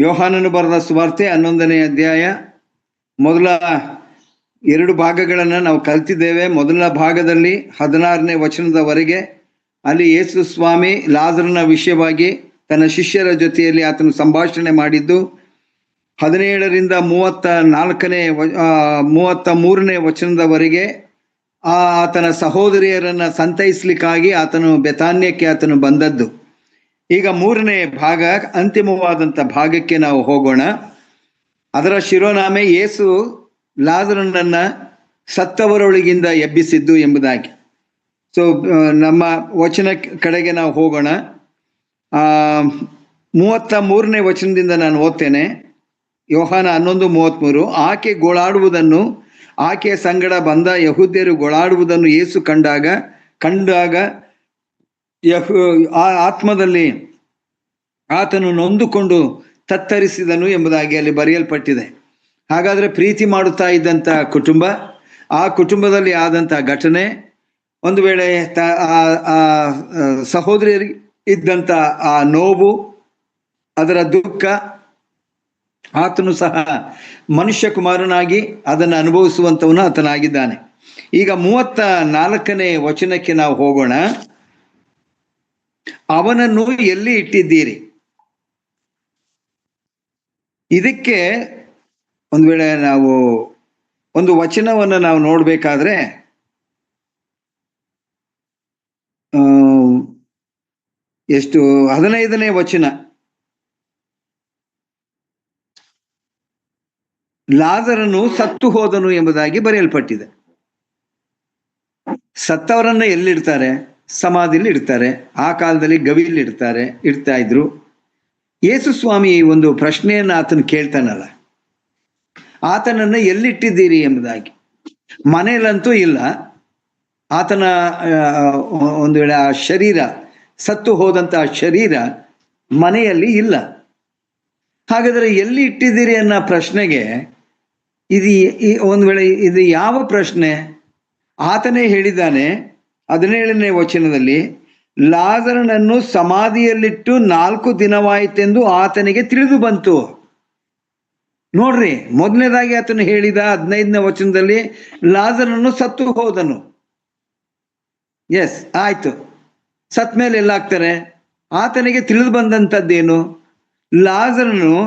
ಯೋಹಾನನು ಬರೆದ ಸುವಾರ್ತೆ 11ನೇ ಅಧ್ಯಾಯ ಮೊದಲ 2 ಭಾಗಗಳನ್ನು ನಾವು ಕಲ್ತಿದ್ದೇವೆ. ಮೊದಲ ಭಾಗದಲ್ಲಿ 16ನೇ ವಚನದವರೆಗೆ ಅಲ್ಲಿ ಯೇಸು ಸ್ವಾಮಿ ಲಾಜರನ ವಿಷಯವಾಗಿ ತನ್ನ ಶಿಷ್ಯರ ಜೊತೆಯಲ್ಲಿ ಆತನು ಸಂಭಾಷಣೆ ಮಾಡಿದ್ದು. 17ರಿಂದ 33ನೇ ವಚನದವರೆಗೆ ಆತನ ಸಹೋದರಿಯರನ್ನ ಸಂತೈಸ್ಲಿಕ್ಕಾಗಿ ಆತನು ಬೆತಾನ್ಯಕ್ಕೆ ಆತನು ಬಂದದ್ದು. ಈಗ 3ನೇ ಭಾಗ, ಅಂತಿಮವಾದಂಥ ಭಾಗಕ್ಕೆ ನಾವು ಹೋಗೋಣ. ಅದರ ಶಿರೋನಾಮೆ ಯೇಸು ಲಾಜರನನ್ನ ಸತ್ತವರೊಳಗಿಂದ ಎಬ್ಬಿಸಿದ್ದು ಎಂಬುದಾಗಿ. ಸೊ ನಮ್ಮ ವಚನ ಕಡೆಗೆ ನಾವು ಹೋಗೋಣ. 33ನೇ ವಚನದಿಂದ ನಾನು ಓದ್ತೇನೆ. ಯೋಹಾನ 11:33. ಆಕೆ ಗೋಳಾಡುವುದನ್ನು, ಆಕೆಯ ಸಂಗಡ ಬಂದ ಯಹೂದ್ಯರು ಗೋಳಾಡುವುದನ್ನು ಯೇಸು ಕಂಡಾಗ ಆತ್ಮದಲ್ಲಿ ಆತನು ನೊಂದುಕೊಂಡು ತತ್ತರಿಸಿದನು ಎಂಬುದಾಗಿ ಅಲ್ಲಿ ಬರೆಯಲ್ಪಟ್ಟಿದೆ. ಹಾಗಾದ್ರೆ ಪ್ರೀತಿ ಮಾಡುತ್ತಾ ಇದ್ದಂಥ ಕುಟುಂಬ, ಆ ಕುಟುಂಬದಲ್ಲಿ ಆದಂಥ ಘಟನೆ, ಒಂದು ವೇಳೆ ಸಹೋದರಿಯರಿಗೆ ಇದ್ದಂಥ ಆ ನೋವು, ಅದರ ದುಃಖ, ಆತನು ಸಹ ಮನುಷ್ಯ ಕುಮಾರನಾಗಿ ಅದನ್ನು ಅನುಭವಿಸುವಂಥವನು ಆತನಾಗಿದ್ದಾನೆ. ಈಗ 34ನೇ ವಚನಕ್ಕೆ ನಾವು ಹೋಗೋಣ. ಅವನನ್ನು ಎಲ್ಲಿ ಇಟ್ಟಿದ್ದೀರಿ? ಇದಕ್ಕೆ ಒಂದು ವೇಳೆ ನಾವು ಒಂದು ವಚನವನ್ನು ನಾವು ನೋಡ್ಬೇಕಾದ್ರೆ ಎಷ್ಟು 15ನೇ ವಚನ, ಲಾಜರನು ಸತ್ತು ಹೋದನು ಎಂಬುದಾಗಿ ಬರೆಯಲ್ಪಟ್ಟಿದೆ. ಸತ್ತವರನ್ನ ಎಲ್ಲಿಡ್ತಾರೆ? ಸಮಾಧಿಲಿ ಇಡ್ತಾರೆ. ಆ ಕಾಲದಲ್ಲಿ ಗವಿಲಿ ಇಡ್ತಾ ಇದ್ರು. ಯೇಸು ಸ್ವಾಮಿ ಒಂದು ಪ್ರಶ್ನೆಯನ್ನು ಆತನು ಕೇಳ್ತಾನಲ್ಲ, ಆತನನ್ನ ಎಲ್ಲಿಟ್ಟಿದ್ದೀರಿ ಎಂಬುದಾಗಿ. ಮನೆಯಲ್ಲಂತೂ ಇಲ್ಲ. ಆತನ ಒಂದು ವೇಳೆ ಆ ಶರೀರ, ಸತ್ತು ಹೋದಂತ ಶರೀರ ಮನೆಯಲ್ಲಿ ಇಲ್ಲ. ಹಾಗಾದರೆ ಎಲ್ಲಿ ಇಟ್ಟಿದ್ದೀರಿ ಅನ್ನೋ ಪ್ರಶ್ನೆಗೆ ಒಂದು ವೇಳೆ ಇದು ಯಾವ ಪ್ರಶ್ನೆ? ಆತನೇ ಹೇಳಿದ್ದಾನೆ 17ನೇ ವಚನದಲ್ಲಿ, ಲಾಜರನನ್ನು ಸಮಾಧಿಯಲ್ಲಿಟ್ಟು 4 ದಿನವಾಯಿತೆಂದು ಆತನಿಗೆ ತಿಳಿದು ಬಂತು. ನೋಡ್ರಿ, ಮೊದಲನೇದಾಗಿ ಆತನು ಹೇಳಿದ 15ನೇ ವಚನದಲ್ಲಿ ಲಾಜರನನ್ನು ಸತ್ತು ಹೋದನು. ಎಸ್, ಆಯ್ತು. ಸತ್ ಮೇಲೆ ಎಲ್ಲಾಗ್ತಾರೆ? ಆತನಿಗೆ ತಿಳಿದು ಬಂದಂಥದ್ದೇನು? ಲಾಜರನನ್ನು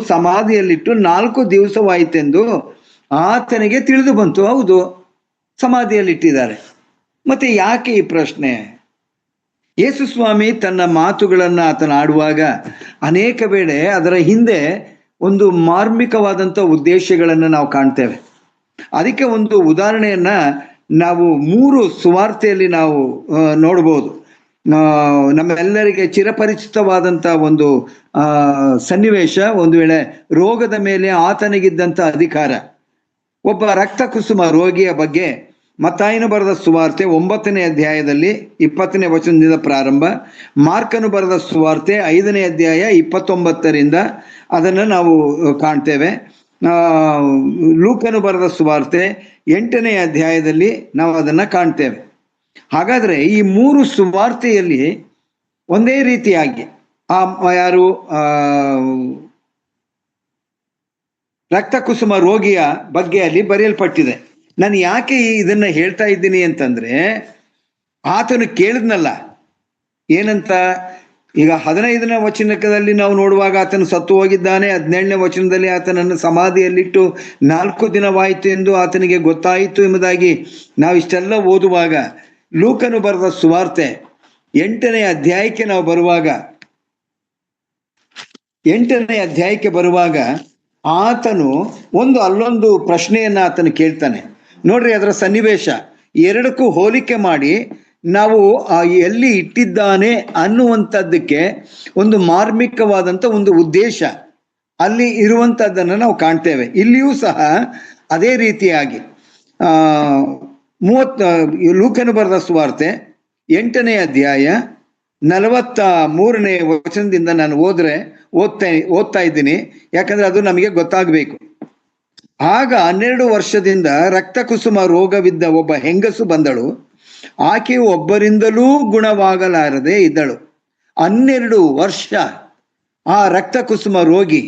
ಸಮಾಧಿಯಲ್ಲಿಟ್ಟು 4 ದಿವಸವಾಯಿತೆಂದು ಆತನಿಗೆ ತಿಳಿದು ಬಂತು. ಹೌದು, ಸಮಾಧಿಯಲ್ಲಿಟ್ಟಿದ್ದಾರೆ. ಮತ್ತೆ ಯಾಕೆ ಈ ಪ್ರಶ್ನೆ? ಯೇಸು ಸ್ವಾಮಿ ತನ್ನ ಮಾತುಗಳನ್ನು ಆತನ ಆಡುವಾಗ ಅನೇಕ ವೇಳೆ ಅದರ ಹಿಂದೆ ಒಂದು ಮಾರ್ಮಿಕವಾದಂಥ ಉದ್ದೇಶಗಳನ್ನು ನಾವು ಕಾಣ್ತೇವೆ. ಅದಕ್ಕೆ ಒಂದು ಉದಾಹರಣೆಯನ್ನ ನಾವು 3 ಸುವಾರ್ತೆಯಲ್ಲಿ ನಾವು ನೋಡ್ಬೋದು. ನಮ್ಮೆಲ್ಲರಿಗೆ ಚಿರಪರಿಚಿತವಾದಂಥ ಒಂದು ಸನ್ನಿವೇಶ, ಒಂದು ವೇಳೆ ರೋಗದ ಮೇಲೆ ಆತನಿಗಿದ್ದಂಥ ಅಧಿಕಾರ. ಒಬ್ಬ ರಕ್ತ ಕುಸುಮ ರೋಗಿಯ ಬಗ್ಗೆ ಮತ್ತಾಯನು ಬರೆದ ಸುವಾರ್ತೆ 9ನೇ ಅಧ್ಯಾಯದಲ್ಲಿ 20ನೇ ವಚನದಿಂದ ಪ್ರಾರಂಭ, ಮಾರ್ಕನು ಬರೆದ ಸುವಾರ್ತೆ 5ನೇ ಅಧ್ಯಾಯ 29ರಿಂದ ಅದನ್ನು ನಾವು ಕಾಣ್ತೇವೆ. ಲೂಕನು ಬರೆದ ಸುವಾರ್ತೆ 8ನೇ ಅಧ್ಯಾಯದಲ್ಲಿ ನಾವು ಅದನ್ನು ಕಾಣ್ತೇವೆ. ಹಾಗಾದ್ರೆ ಈ 3 ಸುವಾರ್ತೆಯಲ್ಲಿ ಒಂದೇ ರೀತಿಯಾಗಿ ಯಾರು ರಕ್ತ ಕುಸುಮ ರೋಗಿಯ ಬಗ್ಗೆ ಅಲ್ಲಿ ಬರೆಯಲ್ಪಟ್ಟಿದೆ. ನಾನು ಯಾಕೆ ಇದನ್ನ ಹೇಳ್ತಾ ಇದ್ದೀನಿ ಅಂತಂದ್ರೆ, ಆತನು ಕೇಳಿದ್ನಲ್ಲ ಏನಂತ. ಈಗ 15ನೇ ವಚನದಲ್ಲಿ ನಾವು ನೋಡುವಾಗ ಆತನು ಸತ್ತು ಹೋಗಿದ್ದಾನೆ. 17ನೇ ವಚನದಲ್ಲಿ ಆತನನ್ನು ಸಮಾಧಿಯಲ್ಲಿಟ್ಟು 4 ದಿನವಾಯಿತು ಎಂದು ಆತನಿಗೆ ಗೊತ್ತಾಯಿತು ಎಂಬುದಾಗಿ ನಾವು ಇಷ್ಟೆಲ್ಲ ಓದುವಾಗ, ಲೂಕನು ಬರೆದ ಸುವಾರ್ತೆ 8ನೇ ಅಧ್ಯಾಯಕ್ಕೆ ನಾವು ಬರುವಾಗ, 8ನೇ ಅಧ್ಯಾಯಕ್ಕೆ ಬರುವಾಗ ಆತನು ಅಲ್ಲೊಂದು ಪ್ರಶ್ನೆಯನ್ನ ಆತನು ಕೇಳ್ತಾನೆ. ನೋಡ್ರಿ, ಅದರ ಸನ್ನಿವೇಶ ಎರಡಕ್ಕೂ ಹೋಲಿಕೆ ಮಾಡಿ ನಾವು ಎಲ್ಲಿ ಇಟ್ಟಿದ್ದಾನೆ ಅನ್ನುವಂಥದ್ದಕ್ಕೆ ಒಂದು ಮಾರ್ಮಿಕವಾದಂಥ ಒಂದು ಉದ್ದೇಶ ಅಲ್ಲಿ ಇರುವಂಥದ್ದನ್ನು ನಾವು ಕಾಣ್ತೇವೆ. ಇಲ್ಲಿಯೂ ಸಹ ಅದೇ ರೀತಿಯಾಗಿ ಲೂಕನು ಬರೆದ ಸುವಾರ್ತೆ 8ನೇ ಅಧ್ಯಾಯ 43ನೇ ವಚನದಿಂದ ನಾನು ಓದ್ತಾ ಇದ್ದೀನಿ, ಯಾಕಂದ್ರೆ ಅದು ನಮಗೆ ಗೊತ್ತಾಗಬೇಕು. ಆಗ 12 ವರ್ಷದಿಂದ ರಕ್ತ ಕುಸುಮ ರೋಗವಿದ್ದ ಒಬ್ಬ ಹೆಂಗಸು ಬಂದಳು. ಆಕೆಯು ಒಬ್ಬರಿಂದಲೂ ಗುಣವಾಗಲಾರದೆ ಇದ್ದಳು. 12 ವರ್ಷ ಆ ರಕ್ತ ಕುಸುಮ ರೋಗಿ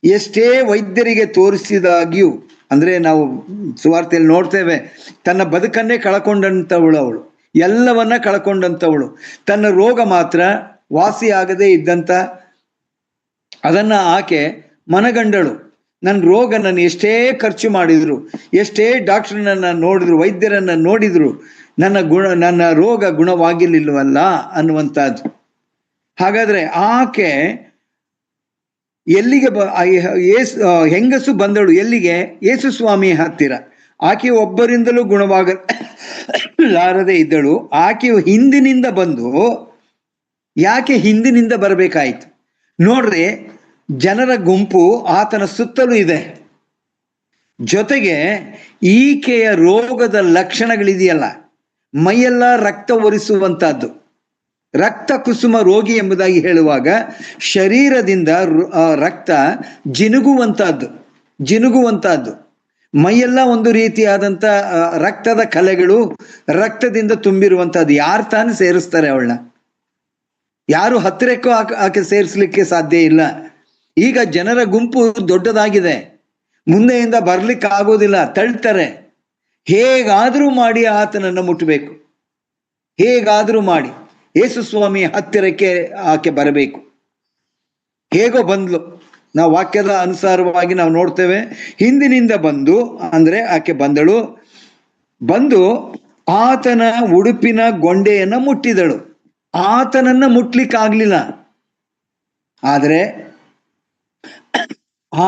ಎಷ್ಟೇ ವೈದ್ಯರಿಗೆ ತೋರಿಸಿದಾಗ್ಯೂ, ಅಂದ್ರೆ ನಾವು ಸುವಾರ್ತೆಯಲ್ಲಿ ನೋಡ್ತೇವೆ, ತನ್ನ ಬದುಕನ್ನೇ ಕಳ್ಕೊಂಡಂತವಳು ಅವಳು, ಎಲ್ಲವನ್ನ ಕಳ್ಕೊಂಡಂತವಳು. ತನ್ನ ರೋಗ ಮಾತ್ರ ವಾಸಿಯಾಗದೇ ಇದ್ದಂತ ಅದನ್ನ ಆಕೆ ಮನಗಂಡಳು. ನನ್ನ ರೋಗ, ನಾನು ಎಷ್ಟೇ ಖರ್ಚು ಮಾಡಿದ್ರು, ಎಷ್ಟೇ ಡಾಕ್ಟರ್ನನ್ನ ನೋಡಿದ್ರು, ವೈದ್ಯರನ್ನ ನೋಡಿದ್ರು, ನನ್ನ ರೋಗ ಗುಣವಾಗಿರ್ಲಿಲ್ವಲ್ಲ ಅನ್ನುವಂಥದ್ದು. ಹಾಗಾದ್ರೆ ಆಕೆ ಎಲ್ಲಿಗೆ ಹೆಂಗಸು ಬಂದಳು ಎಲ್ಲಿಗೆ? ಯೇಸು ಸ್ವಾಮಿ ಹತ್ತಿರ. ಆಕೆ ಒಬ್ಬರಿಂದಲೂ ಗುಣವಾಗಲಾರದೆ ಇದ್ದಳು. ಆಕೆಯು ಹಿಂದಿನಿಂದ ಬಂದು, ಯಾಕೆ ಹಿಂದಿನಿಂದ ಬರಬೇಕಾಯ್ತು? ನೋಡ್ರಿ, ಜನರ ಗುಂಪು ಆತನ ಸುತ್ತಲೂ ಇದೆ. ಜೊತೆಗೆ ಈಕೆಯ ರೋಗದ ಲಕ್ಷಣಗಳಿದೆಯಲ್ಲ, ಮೈಯೆಲ್ಲ ರಕ್ತ ಒರೆಸುವಂತಹದ್ದು. ರಕ್ತ ಕುಸುಮ ರೋಗಿ ಎಂಬುದಾಗಿ ಹೇಳುವಾಗ ಶರೀರದಿಂದ ರಕ್ತ ಜಿನುಗುವಂತಹದ್ದು. ಮೈಯೆಲ್ಲ ಒಂದು ರೀತಿಯಾದಂತ ರಕ್ತದ ಕಲೆಗಳು, ರಕ್ತದಿಂದ ತುಂಬಿರುವಂತಹದ್ದು. ಯಾರು ತಾನು ಸೇರಿಸ್ತಾರೆ ಅವಳನ್ನ? ಯಾರು ಹತ್ತಿರಕ್ಕೂ ಆಕೆ ಸೇರಿಸ್ಲಿಕ್ಕೆ ಸಾಧ್ಯ ಇಲ್ಲ. ಈಗ ಜನರ ಗುಂಪು ದೊಡ್ಡದಾಗಿದೆ, ಮುಂದೆಯಿಂದ ಬರ್ಲಿಕ್ಕೆ ಆಗೋದಿಲ್ಲ, ತಳ್ತಾರೆ. ಹೇಗಾದ್ರೂ ಮಾಡಿ ಆತನನ್ನು ಮುಟ್ಟಬೇಕು, ಹೇಗಾದ್ರೂ ಮಾಡಿ ಯೇಸು ಸ್ವಾಮಿ ಹತ್ತಿರಕ್ಕೆ ಆಕೆ ಬರಬೇಕು. ಹೇಗೋ ಬಂದ್ಲು. ನಾವು ವಾಕ್ಯದ ಅನುಸಾರವಾಗಿ ನಾವು ನೋಡ್ತೇವೆ, ಹಿಂದಿನಿಂದ ಬಂದು, ಅಂದ್ರೆ ಆಕೆ ಬಂದಳು, ಬಂದು ಆತನ ಉಡುಪಿನ ಗೊಂಡೆಯನ್ನ ಮುಟ್ಟಿದಳು. ಆತನನ್ನ ಮುಟ್ಲಿಕ್ಕಾಗ್ಲಿಲ್ಲ. ಆದರೆ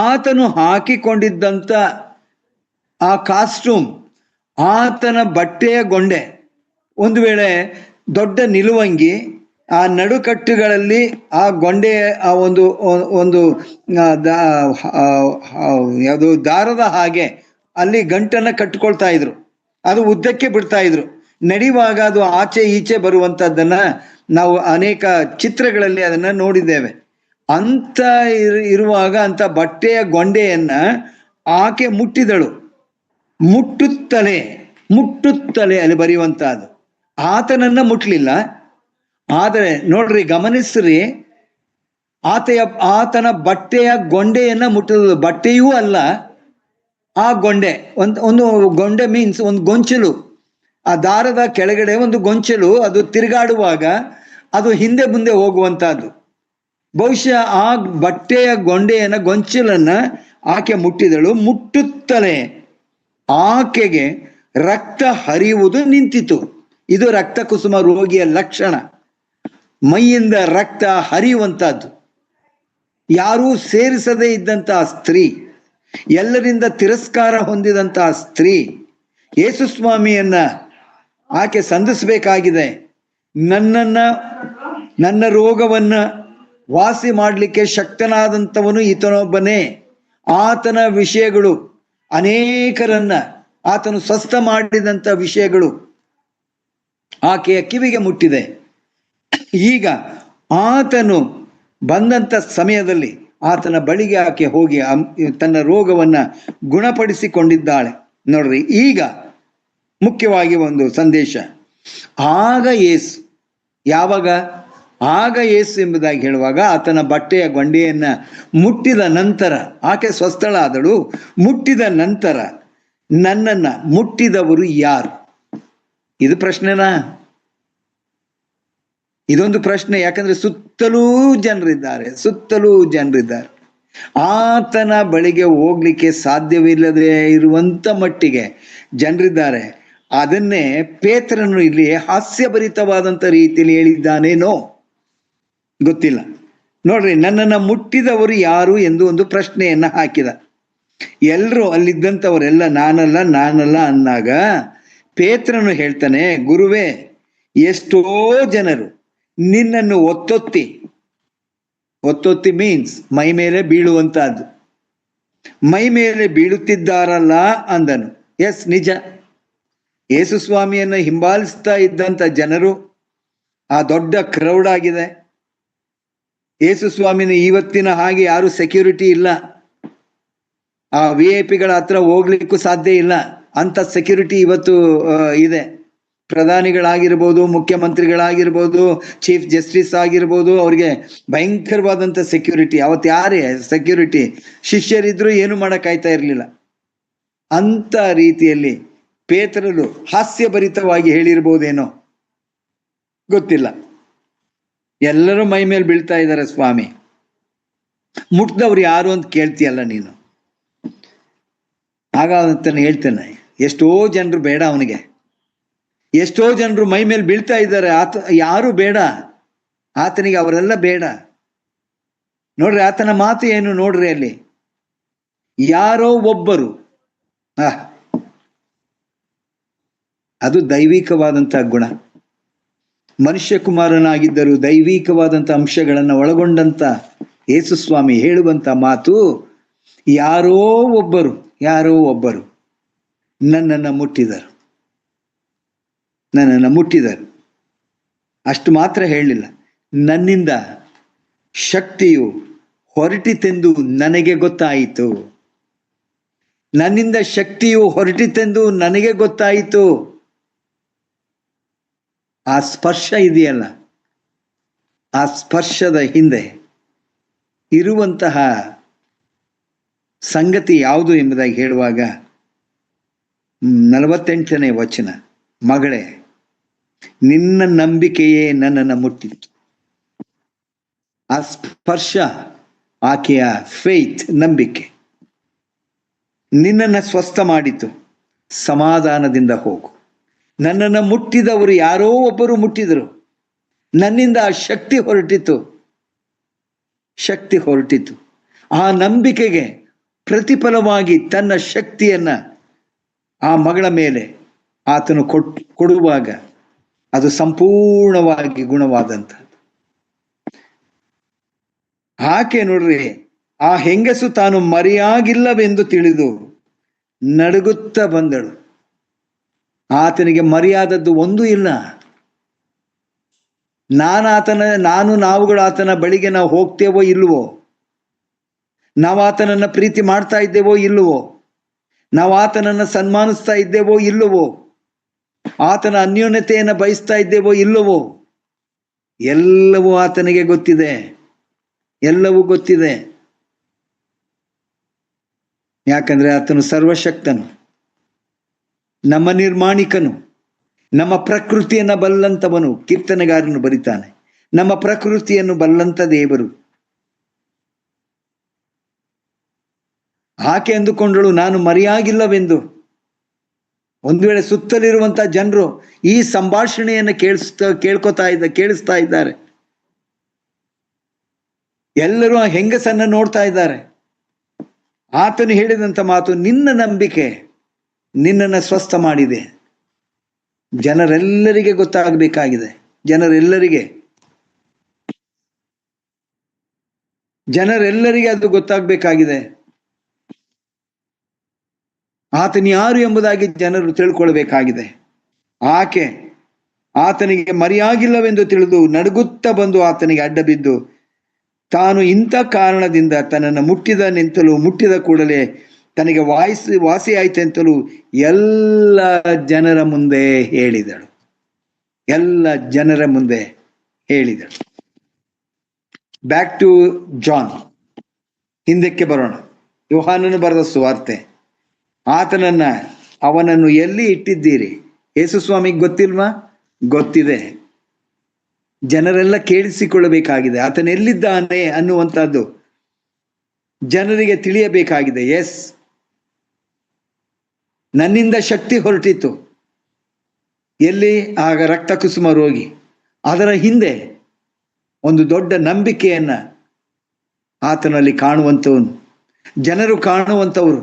ಆತನು ಹಾಕಿಕೊಂಡಿದ್ದಂತ ಆ ಕಾಸ್ಟ್ಯೂಮ್, ಆತನ ಬಟ್ಟೆಯ ಗೊಂಡೆ, ಒಂದು ವೇಳೆ ದೊಡ್ಡ ನಿಲುವಂಗಿ, ಆ ನಡುಕಟ್ಟುಗಳಲ್ಲಿ ಆ ಗೊಂಡೆ ಆ ಒಂದು ಯಾವುದು ದಾರದ ಹಾಗೆ ಅಲ್ಲಿ ಗಂಟನ್ನ ಕಟ್ಟಿಕೊಳ್ತಾ ಇದ್ರು. ಅದು ಉದ್ದಕ್ಕೆ ಬಿಡ್ತಾ ಇದ್ರು. ನಡೆಯುವಾಗ ಅದು ಆಚೆ ಈಚೆ ಬರುವಂತದ್ದನ್ನ ನಾವು ಅನೇಕ ಚಿತ್ರಗಳಲ್ಲಿ ಅದನ್ನ ನೋಡಿದ್ದೇವೆ. ಅಂತ ಇರುವಾಗ ಅಂತ ಬಟ್ಟೆಯ ಗೊಂಡೆಯನ್ನ ಆಕೆ ಮುಟ್ಟಿದಳು. ಮುಟ್ಟುತ್ತಲೇ ಅಲ್ಲಿ ಬರೆಯುವಂತಹದ್ದು. ಆತನನ್ನ ಮುಟ್ಲಿಲ್ಲ. ಆದರೆ ನೋಡ್ರಿ, ಗಮನಿಸ್ರಿ, ಆತನ ಬಟ್ಟೆಯ ಗೊಂಡೆಯನ್ನ ಮುಟ್ಟಲು. ಬಟ್ಟೆಯೂ ಅಲ್ಲ, ಆ ಗೊಂಡೆ ಒಂದು ಗೊಂಡೆ ಮೀನ್ಸ್ ಒಂದು ಗೊಂಚಲು. ಆ ದಾರದ ಕೆಳಗಡೆ ಒಂದು ಗೊಂಚಲು, ಅದು ತಿರುಗಾಡುವಾಗ ಅದು ಹಿಂದೆ ಮುಂದೆ ಹೋಗುವಂತಹದ್ದು. ಬಹುಶಃ ಆ ಬಟ್ಟೆಯ ಗೊಂಡೆಯನ್ನ, ಗೊಂಚಲನ್ನ ಆಕೆ ಮುಟ್ಟಿದಳು. ಮುಟ್ಟುತ್ತಲೇ ಆಕೆಗೆ ರಕ್ತ ಹರಿಯುವುದು ನಿಂತಿತು. ಇದು ರಕ್ತ ಕುಸುಮ ರೋಗಿಯ ಲಕ್ಷಣ. ಮೈಯಿಂದ ರಕ್ತ ಹರಿಯುವಂತಹದ್ದು. ಯಾರೂ ಸೇರಿಸದೇ ಇದ್ದಂತಹ ಸ್ತ್ರೀ, ಎಲ್ಲರಿಂದ ತಿರಸ್ಕಾರ ಹೊಂದಿದಂತಹ ಸ್ತ್ರೀ, ಯೇಸು ಸ್ವಾಮಿಯನ್ನ ಆಕೆ ಸಂಧಿಸಬೇಕಾಗಿದೆ. ನನ್ನ ರೋಗವನ್ನ ವಾಸಿ ಮಾಡಲಿಕ್ಕೆ ಶಕ್ತನಾದಂಥವನು ಈತನೊಬ್ಬನೇ. ಆತನ ವಿಷಯಗಳು, ಅನೇಕರನ್ನ ಆತನು ಸ್ವಸ್ಥ ಮಾಡಿದಂಥ ವಿಷಯಗಳು ಆಕೆಯ ಕಿವಿಗೆ ಮುಟ್ಟಿದೆ. ಈಗ ಆತನು ಬಂದಂಥ ಸಮಯದಲ್ಲಿ ಆತನ ಬಳಿಗೆ ಆಕೆ ಹೋಗಿ ತನ್ನ ರೋಗವನ್ನ ಗುಣಪಡಿಸಿಕೊಂಡಿದ್ದಾಳೆ. ನೋಡ್ರಿ, ಈಗ ಮುಖ್ಯವಾಗಿ ಒಂದು ಸಂದೇಶ. ಆಗ ಯೇಸು, ಯಾವಾಗ? ಆಗ ಯೇಸು ಎಂಬುದಾಗಿ ಹೇಳುವಾಗ ಆತನ ಬಟ್ಟೆಯ ಗೊಂಡೆಯನ್ನ ಮುಟ್ಟಿದ ನಂತರ ಆಕೆ ಸ್ವಸ್ಥಳಾದಳು. ಮುಟ್ಟಿದ ನಂತರ ನನ್ನನ್ನ ಮುಟ್ಟಿದವರು ಯಾರು? ಇದು ಪ್ರಶ್ನೆನಾ? ಇದೊಂದು ಪ್ರಶ್ನೆ. ಯಾಕಂದ್ರೆ ಸುತ್ತಲೂ ಜನರಿದ್ದಾರೆ. ಆತನ ಬಳಿಗೆ ಹೋಗ್ಲಿಕ್ಕೆ ಸಾಧ್ಯವಿಲ್ಲದೆ ಇರುವಂತ ಮಟ್ಟಿಗೆ ಜನರಿದ್ದಾರೆ. ಅದನ್ನೇ ಪೇತ್ರನು ಇಲ್ಲಿ ಹಾಸ್ಯಭರಿತವಾದಂತ ರೀತಿಯಲ್ಲಿ ಹೇಳಿದ್ದಾನೇನೋ ಗೊತ್ತಿಲ್ಲ. ನೋಡ್ರಿ, ನನ್ನನ್ನ ಮುಟ್ಟಿದವರು ಯಾರು ಎಂದು ಒಂದು ಪ್ರಶ್ನೆಯನ್ನ ಹಾಕಿದ. ಎಲ್ರು ಅಲ್ಲಿದ್ದಂಥವರೆಲ್ಲ ನಾನಲ್ಲ ಅಂದಾಗ ಪೇತ್ರನು ಹೇಳ್ತಾನೆ, ಗುರುವೇ, ಎಷ್ಟೋ ಜನರು ನಿನ್ನನ್ನು ಒತ್ತೊತ್ತಿ ಮೀನ್ಸ್ ಮೈ ಮೇಲೆ ಬೀಳುವಂತಹದ್ದು, ಮೈ ಮೇಲೆ ಬೀಳುತ್ತಿದ್ದಾರಲ್ಲ ಅಂದನು. ಎಸ್, ನಿಜ. ಯೇಸು ಸ್ವಾಮಿಯನ್ನು ಹಿಂಬಾಲಿಸ್ತಾ ಇದ್ದಂತ ಜನರು ಆ ದೊಡ್ಡ ಕ್ರೌಡ್ ಆಗಿದೆ. ಯೇಸು ಸ್ವಾಮಿನ ಇವತ್ತಿನ ಹಾಗೆ ಯಾರು ಸೆಕ್ಯೂರಿಟಿ ಇಲ್ಲ. ಆ VIP ಗಳ ಹತ್ರ ಹೋಗ್ಲಿಕ್ಕೂ ಸಾಧ್ಯ ಇಲ್ಲ. ಅಂತ ಸೆಕ್ಯೂರಿಟಿ ಇವತ್ತು ಇದೆ. ಪ್ರಧಾನಿಗಳಾಗಿರ್ಬೋದು, ಮುಖ್ಯಮಂತ್ರಿಗಳಾಗಿರ್ಬೋದು, ಚೀಫ್ ಜಸ್ಟಿಸ್ ಆಗಿರ್ಬೋದು, ಅವ್ರಿಗೆ ಭಯಂಕರವಾದಂಥ ಸೆಕ್ಯೂರಿಟಿ. ಅವತ್ತು ಯಾರೇ ಸೆಕ್ಯೂರಿಟಿ, ಶಿಷ್ಯರಿದ್ರು ಏನು ಮಾಡೋಕ್ಕಾಯ್ತಾ ಇರಲಿಲ್ಲ. ಅಂತ ರೀತಿಯಲ್ಲಿ ಪೇತ್ರರು ಹಾಸ್ಯಭರಿತವಾಗಿ ಹೇಳಿರ್ಬೋದೇನೋ ಗೊತ್ತಿಲ್ಲ. ಎಲ್ಲರೂ ಮೈ ಮೇಲೆ ಬೀಳ್ತಾ ಇದ್ದಾರೆ, ಸ್ವಾಮಿ ಮುಟ್ದವ್ರು ಯಾರು ಅಂತ ಕೇಳ್ತೀಯಲ್ಲ ನೀನು. ಆಗ ಅಂತ ಹೇಳ್ತೇನೆ, ಎಷ್ಟೋ ಜನರು ಬೇಡ ಅವನಿಗೆ, ಎಷ್ಟೋ ಜನರು ಮೈ ಮೇಲೆ ಬೀಳ್ತಾ ಇದ್ದಾರೆ, ಯಾರು ಬೇಡ ಆತನಿಗೆ, ಅವರೆಲ್ಲ ಬೇಡ. ನೋಡ್ರಿ ಆತನ ಮಾತು ಏನು ನೋಡ್ರಿ, ಅಲ್ಲಿ ಯಾರೋ ಒಬ್ಬರು, ಅದು ದೈವಿಕವಾದಂತಹ ಗುಣ. ಮನುಷ್ಯ ಕುಮಾರನಾಗಿದ್ದರೂ ದೈವಿಕವಾದಂಥ ಅಂಶಗಳನ್ನು ಒಳಗೊಂಡಂತ ಯೇಸು ಸ್ವಾಮಿ ಹೇಳುವಂತ ಮಾತು, ಯಾರೋ ಒಬ್ಬರು ನನ್ನನ್ನು ಮುಟ್ಟಿದರು. ಅಷ್ಟು ಮಾತ್ರ ಹೇಳಲಿಲ್ಲ, ನನ್ನಿಂದ ಶಕ್ತಿಯು ಹೊರಟಿತೆಂದು ನನಗೆ ಗೊತ್ತಾಯಿತು. ನನ್ನಿಂದ ಶಕ್ತಿಯು ಹೊರಟಿತೆಂದು ನನಗೆ ಗೊತ್ತಾಯಿತು. ಆ ಸ್ಪರ್ಶ ಇದೆಯಲ್ಲ, ಆ ಸ್ಪರ್ಶದ ಹಿಂದೆ ಇರುವಂತಹ ಸಂಗತಿ ಯಾವುದು ಎಂಬುದಾಗಿ ಹೇಳುವಾಗ 48ನೇ ವಚನ, ಮಗಳೇ ನಿನ್ನ ನಂಬಿಕೆಯೇ ನನ್ನನ್ನು ಮುಟ್ಟಿತು. ಆ ಸ್ಪರ್ಶ ಆಕೆಯ ಫೇತ್, ನಂಬಿಕೆ ನಿನ್ನನ್ನು ಸ್ವಸ್ಥ ಮಾಡಿತು. ಸಮಾಧಾನದಿಂದ ಹೋಗು. ನನ್ನನ್ನು ಮುಟ್ಟಿದವರು ಯಾರೋ ಒಬ್ಬರು ಮುಟ್ಟಿದರು, ನನ್ನಿಂದ ಆ ಶಕ್ತಿ ಹೊರಟಿತು. ಆ ನಂಬಿಕೆಗೆ ಪ್ರತಿಫಲವಾಗಿ ತನ್ನ ಶಕ್ತಿಯನ್ನ ಆ ಮಗಳ ಮೇಲೆ ಆತನು ಕೊಡುವಾಗ ಅದು ಸಂಪೂರ್ಣವಾಗಿ ಗುಣವಾದಂಥದ್ದು. ಆಕೆ ನೋಡ್ರಿ, ಆ ಹೆಂಗಸು ತಾನು ಮರೆಯಾಗಿಲ್ಲವೆಂದು ತಿಳಿದು ನಡುಗುತ್ತಾ ಬಂದಳು. ಆತನಿಗೆ ಮರೆಯಾದದ್ದು ಒಂದೂ ಇಲ್ಲ. ನಾವುಗಳು ಆತನ ಬಳಿಗೆ ನಾವು ಹೋಗ್ತೇವೋ ಇಲ್ವೋ, ನಾವು ಆತನನ್ನ ಪ್ರೀತಿ ಮಾಡ್ತಾ ಇದ್ದೇವೋ ಇಲ್ಲವೋ, ನಾವು ಆತನನ್ನ ಸನ್ಮಾನಿಸ್ತಾ ಇದ್ದೇವೋ ಇಲ್ಲವೋ, ಆತನ ಅನ್ಯೋನ್ಯತೆಯನ್ನು ಬಯಸ್ತಾ ಇದ್ದೇವೋ ಇಲ್ಲವೋ, ಎಲ್ಲವೂ ಆತನಿಗೆ ಗೊತ್ತಿದೆ. ಎಲ್ಲವೂ ಗೊತ್ತಿದೆ. ಯಾಕಂದ್ರೆ ಆತನು ಸರ್ವಶಕ್ತನು, ನಮ್ಮ ನಿರ್ಮಾಣಿಕನು, ನಮ್ಮ ಪ್ರಕೃತಿಯನ್ನ ಬಲ್ಲಂತವನು. ಕೀರ್ತನೆಗಾರನು ಬರಿತಾನೆ, ನಮ್ಮ ಪ್ರಕೃತಿಯನ್ನು ಬಲ್ಲಂತ ದೇವರು. ಆಕೆ ಅಂದುಕೊಂಡಳು ನಾನು ಮರೆಯಾಗಿಲ್ಲವೆಂದು. ಒಂದು ವೇಳೆ ಸುತ್ತಲಿರುವಂತಹ ಜನರು ಈ ಸಂಭಾಷಣೆಯನ್ನು ಕೇಳಿಸ್ತಾ ಇದ್ದಾರೆ. ಎಲ್ಲರೂ ಆ ಹೆಂಗಸನ್ನ ನೋಡ್ತಾ ಇದ್ದಾರೆ. ಆತನು ಹೇಳಿದಂತ ಮಾತು, ನಿನ್ನ ನಂಬಿಕೆ ನಿನ್ನನ್ನು ಸ್ವಸ್ಥ ಮಾಡಿದೆ. ಜನರೆಲ್ಲರಿಗೆ ಗೊತ್ತಾಗಬೇಕಾಗಿದೆ. ಜನರೆಲ್ಲರಿಗೆ ಅದು ಗೊತ್ತಾಗಬೇಕಾಗಿದೆ. ಆತನು ಯಾರು ಎಂಬುದಾಗಿ ಜನರು ತಿಳ್ಕೊಳ್ಬೇಕಾಗಿದೆ. ಆಕೆ ಆತನಿಗೆ ಮರೆಯಾಗಿಲ್ಲವೆಂದು ತಿಳಿದು ನಡುಗುತ್ತಾ ಬಂದು ಆತನಿಗೆ ಅಡ್ಡ ಬಿದ್ದು ತಾನು ಇಂಥ ಕಾರಣದಿಂದ ತನ್ನನ್ನು ಮುಟ್ಟಿದ ಕೂಡಲೇ ತನಗೆ ವಾಸಿಯಾಯಿತೆಂತಲೂ ಎಲ್ಲ ಜನರ ಮುಂದೆ ಹೇಳಿದಳು. ಬ್ಯಾಕ್ ಟು ಜಾನ್, ಹಿಂದಕ್ಕೆ ಬರೋಣ. ಯೋಹಾನನು ಬರೆದ ಸುವಾರ್ತೆ. ಅವನನ್ನು ಎಲ್ಲಿ ಇಟ್ಟಿದ್ದೀರಿ? ಯೇಸು ಸ್ವಾಮಿಗೆ ಗೊತ್ತಿಲ್ವಾ? ಗೊತ್ತಿದೆ. ಜನರೆಲ್ಲ ಕೇಳಿಸಿಕೊಳ್ಳಬೇಕಾಗಿದೆ. ಆತನ ಎಲ್ಲಿದ್ದಾನೆ ಅನ್ನುವಂಥದ್ದು ಜನರಿಗೆ ತಿಳಿಯಬೇಕಾಗಿದೆ. ಎಸ್, ನನ್ನಿಂದ ಶಕ್ತಿ ಹೊರಟಿತು. ಎಲ್ಲಿ? ಆಗ ರಕ್ತ ಕುಸುಮ ರೋಗಿ. ಅದರ ಹಿಂದೆ ಒಂದು ದೊಡ್ಡ ನಂಬಿಕೆಯನ್ನ ಆತನಲ್ಲಿ ಕಾಣುವಂಥವನು, ಜನರು ಕಾಣುವಂಥವರು,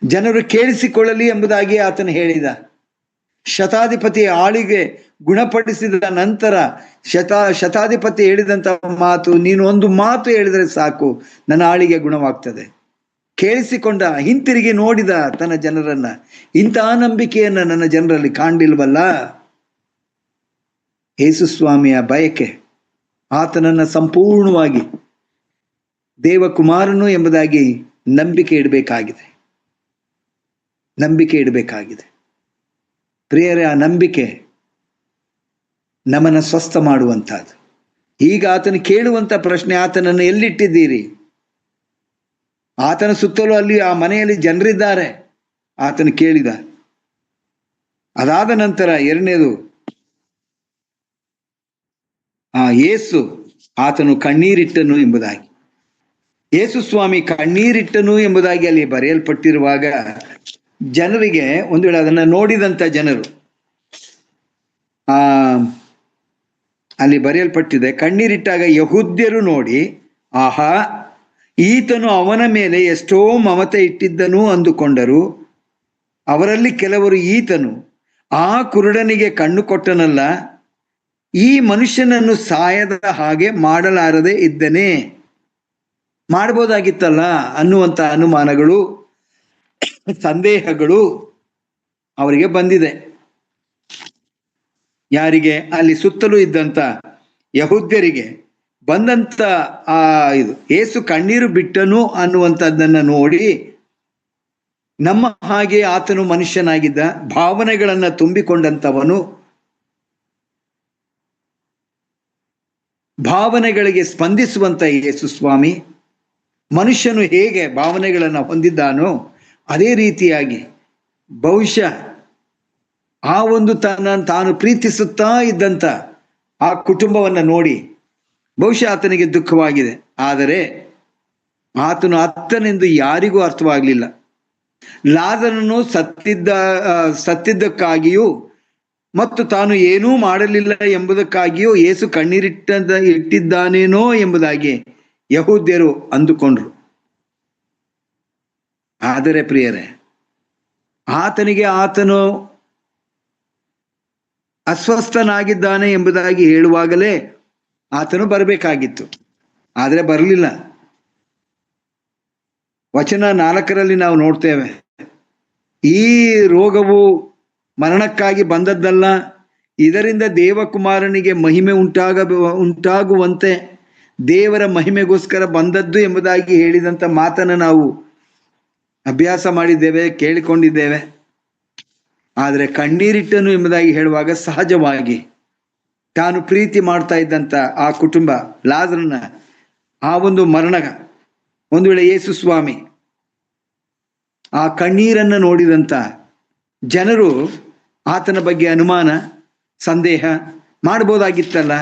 ಜನರು ಕೇಳಿಸಿಕೊಳ್ಳಲಿ ಎಂಬುದಾಗಿ ಆತನು ಹೇಳಿದ. ಶತಾಧಿಪತಿಯ ಆಳಿಗೆ ಗುಣಪಡಿಸಿದ ನಂತರ ಶತಾಧಿಪತಿ ಹೇಳಿದಂತ ಮಾತು, ನೀನು ಒಂದು ಮಾತು ಹೇಳಿದರೆ ಸಾಕು, ನನ್ನ ಆಳಿಗೆ ಗುಣವಾಗ್ತದೆ. ಕೇಳಿಸಿಕೊಂಡ, ಹಿಂತಿರುಗಿ ನೋಡಿದ ತನ್ನ ಜನರನ್ನ. ಇಂತಹ ನಂಬಿಕೆಯನ್ನ ನನ್ನ ಜನರಲ್ಲಿ ಕಾಣಲಿಲ್ವಲ್ಲ. ಯೇಸು ಸ್ವಾಮಿಯ ಬಯಕೆ, ಆತನನ್ನ ಸಂಪೂರ್ಣವಾಗಿ ದೇವಕುಮಾರನು ಎಂಬುದಾಗಿ ನಂಬಿಕೆ ಇಡಬೇಕಾಗಿದೆ. ಪ್ರಿಯರೇ, ಆ ನಂಬಿಕೆ ನಮ್ಮನ್ನು ಸ್ವಸ್ಥ ಮಾಡುವಂಥದ್ದು. ಈಗ ಆತನು ಕೇಳುವಂಥ ಪ್ರಶ್ನೆ, ಆತನನ್ನು ಎಲ್ಲಿಟ್ಟಿದ್ದೀರಿ? ಆತನ ಸುತ್ತಲೂ ಅಲ್ಲಿ ಆ ಮನೆಯಲ್ಲಿ ಜನರಿದ್ದಾರೆ. ಆತನು ಕೇಳಿದ. ಅದಾದ ನಂತರ ಎರಡನೇದು, ಯೇಸು ಆತನು ಕಣ್ಣೀರಿಟ್ಟನು ಎಂಬುದಾಗಿ, ಯೇಸು ಸ್ವಾಮಿ ಕಣ್ಣೀರಿಟ್ಟನು ಎಂಬುದಾಗಿ ಅಲ್ಲಿ ಬರೆಯಲ್ಪಟ್ಟಿರುವಾಗ ಜನರಿಗೆ, ಒಂದು ವೇಳೆ ಅದನ್ನು ನೋಡಿದಂಥ ಜನರು, ಅಲ್ಲಿ ಬರೆಯಲ್ಪಟ್ಟಿದೆ, ಕಣ್ಣೀರಿಟ್ಟಾಗ ಯಹೂದ್ಯರು ನೋಡಿ, ಆಹಾ, ಈತನು ಅವನ ಮೇಲೆ ಎಷ್ಟೋ ಮಮತೆ ಇಟ್ಟಿದ್ದನು ಅಂದುಕೊಂಡರು. ಅವರಲ್ಲಿ ಕೆಲವರು, ಈತನು ಆ ಕುರುಡನಿಗೆ ಕಣ್ಣು ಕೊಟ್ಟನಲ್ಲ, ಈ ಮನುಷ್ಯನನ್ನು ಸಾಯದ ಹಾಗೆ ಮಾಡಲಾರದೆ ಇದ್ದನೇ, ಮಾಡ್ಬೋದಾಗಿತ್ತಲ್ಲ ಅನ್ನುವಂಥ ಅನುಮಾನಗಳು, ಸಂದೇಹಗಳು ಅವರಿಗೆ ಬಂದಿದೆ. ಯಾರಿಗೆ? ಅಲ್ಲಿ ಸುತ್ತಲೂ ಇದ್ದಂಥ ಯಹೂದ್ಯರಿಗೆ ಬಂದಂತ ಇದು ಏಸು ಕಣ್ಣೀರು ಬಿಟ್ಟನು ಅನ್ನುವಂಥದ್ದನ್ನು ನೋಡಿ, ನಮ್ಮ ಹಾಗೆ ಆತನು ಮನುಷ್ಯನಾಗಿದ್ದ, ಭಾವನೆಗಳನ್ನ ತುಂಬಿಕೊಂಡಂಥವನು, ಭಾವನೆಗಳಿಗೆ ಸ್ಪಂದಿಸುವಂತ ಯೇಸು ಸ್ವಾಮಿ, ಮನುಷ್ಯನು ಹೇಗೆ ಭಾವನೆಗಳನ್ನು ಹೊಂದಿದ್ದಾನೋ ಅದೇ ರೀತಿಯಾಗಿ ಬಹುಶಃ ಆ ಒಂದು ತಾನು ಪ್ರೀತಿಸುತ್ತಾ ಇದ್ದಂಥ ಆ ಕುಟುಂಬವನ್ನು ನೋಡಿ ಬಹುಶಃ ಆತನಿಗೆ ದುಃಖವಾಗಿದೆ. ಆದರೆ ಆತನು ಅತ್ತನೆಂದು ಯಾರಿಗೂ ಅರ್ಥವಾಗಲಿಲ್ಲ. ಲಾಜರನು ಸತ್ತಿದ್ದಕ್ಕಾಗಿಯೂ ಮತ್ತು ತಾನು ಏನೂ ಮಾಡಲಿಲ್ಲ ಎಂಬುದಕ್ಕಾಗಿಯೂ ಯೇಸು ಇಟ್ಟಿದ್ದಾನೇನೋ ಎಂಬುದಾಗಿ ಯಹೂದ್ಯರು ಅಂದುಕೊಂಡ್ರು. ಆದರೆ ಪ್ರಿಯರೇ, ಆತನು ಅಸ್ವಸ್ಥನಾಗಿದ್ದಾನೆ ಎಂಬುದಾಗಿ ಹೇಳುವಾಗಲೇ ಆತನು ಬರಬೇಕಾಗಿತ್ತು, ಆದರೆ ಬರಲಿಲ್ಲ. ವಚನ 4ರಲ್ಲಿ ನಾವು ನೋಡ್ತೇವೆ, ಈ ರೋಗವು ಮರಣಕ್ಕಾಗಿ ಬಂದದ್ದಲ್ಲ, ಇದರಿಂದ ದೇವಕುಮಾರನಿಗೆ ಮಹಿಮೆ ಉಂಟಾಗುವಂತೆ ದೇವರ ಮಹಿಮೆಗೋಸ್ಕರ ಬಂದದ್ದು ಎಂಬುದಾಗಿ ಹೇಳಿದಂಥ ಮಾತನ್ನು ನಾವು ಅಭ್ಯಾಸ ಮಾಡಿದ್ದೇವೆ, ಕೇಳಿಕೊಂಡಿದ್ದೇವೆ. ಆದರೆ ಕಣ್ಣೀರಿಟ್ಟನು ಎಂಬುದಾಗಿ ಹೇಳುವಾಗ ಸಹಜವಾಗಿ ತಾನು ಪ್ರೀತಿ ಮಾಡ್ತಾ ಇದ್ದಂಥ ಆ ಕುಟುಂಬ, ಲಾಜರನ ಆ ಒಂದು ಮರಣ, ಒಂದು ವೇಳೆ ಯೇಸು ಸ್ವಾಮಿ ಆ ಕಣ್ಣೀರನ್ನು ನೋಡಿದಂಥ ಜನರು ಆತನ ಬಗ್ಗೆ ಅನುಮಾನ, ಸಂದೇಹ ಮಾಡ್ಬೋದಾಗಿತ್ತಲ್ಲ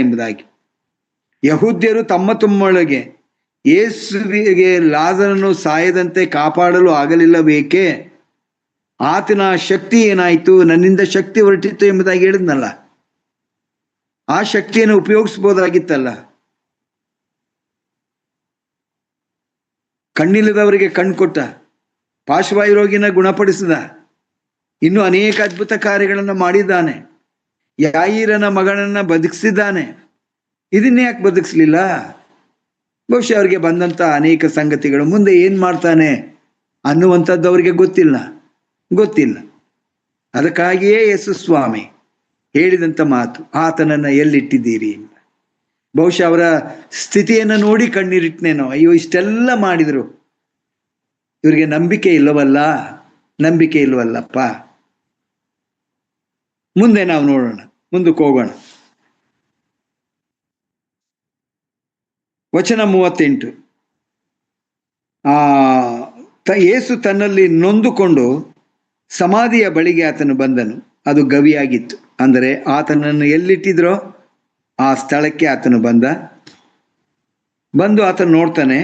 ಎಂಬುದಾಗಿ. ಯಹೂದ್ಯರು ತಮ್ಮೊಳಗೆ, ಯೇಸುವಿಗೆ ಲಾಜರನು ಸಾಯದಂತೆ ಕಾಪಾಡಲು ಆಗಲಿಲ್ಲಬೇಕೇ? ಆತನ ಶಕ್ತಿ ಏನಾಯಿತು? ನನ್ನಿಂದ ಶಕ್ತಿ ಹೊರಟಿತ್ತು ಎಂಬುದಾಗಿ ಹೇಳಿದ್ನಲ್ಲ, ಆ ಶಕ್ತಿಯನ್ನು ಉಪಯೋಗಿಸ್ಬೋದಾಗಿತ್ತಲ್ಲ. ಕಣ್ಣಿಲ್ಲದವರಿಗೆ ಕಣ್ಣು ಕೊಟ್ಟ, ಪಾರ್ಶ್ವವಾಯು ರೋಗಿನ ಗುಣಪಡಿಸಿದ, ಇನ್ನು ಅನೇಕ ಅದ್ಭುತ ಕಾರ್ಯಗಳನ್ನು ಮಾಡಿದ್ದಾನೆ, ಯಾಯೀರನ ಮಗಳನ್ನ ಬದುಕಿಸಿದ್ದಾನೆ. ಇದನ್ನೇ ಯಾಕೆ ಬದುಕಿಸ್ಲಿಲ್ಲ? ಬಹುಶಃ ಅವರಿಗೆ ಬಂದಂತ ಅನೇಕ ಸಂಗತಿಗಳು, ಮುಂದೆ ಏನ್ ಮಾಡ್ತಾನೆ ಅನ್ನುವಂಥದ್ದು ಅವರಿಗೆ ಗೊತ್ತಿಲ್ಲ. ಅದಕ್ಕಾಗಿಯೇ ಯೇಸು ಸ್ವಾಮಿ ಹೇಳಿದಂಥ ಮಾತು, ಆತನನ್ನ ಎಲ್ಲಿಟ್ಟಿದ್ದೀರಿ? ಬಹುಶಃ ಅವರ ಸ್ಥಿತಿಯನ್ನು ನೋಡಿ ಕಣ್ಣೀರಿಟ್ನೇನೋ, ಅಯ್ಯೋ ಇಷ್ಟೆಲ್ಲ ಮಾಡಿದ್ರು, ಇವರಿಗೆ ನಂಬಿಕೆ ಇಲ್ಲವಲ್ಲಪ್ಪ. ಮುಂದೆ ನಾವು ನೋಡೋಣ, ಮುಂದಕ್ಕೆ ಹೋಗೋಣ. ವಚನ 38, ಯೇಸು ತನ್ನಲ್ಲಿ ನೊಂದುಕೊಂಡು ಸಮಾಧಿಯ ಬಳಿಗೆ ಆತನು ಬಂದನು. ಅದು ಗವಿಯಾಗಿತ್ತು, ಅಂದರೆ ಆತನನ್ನು ಎಲ್ಲಿಟ್ಟಿದ್ರೋ ಆ ಸ್ಥಳಕ್ಕೆ ಆತನು ಬಂದು ಆತನು ನೋಡ್ತಾನೆ.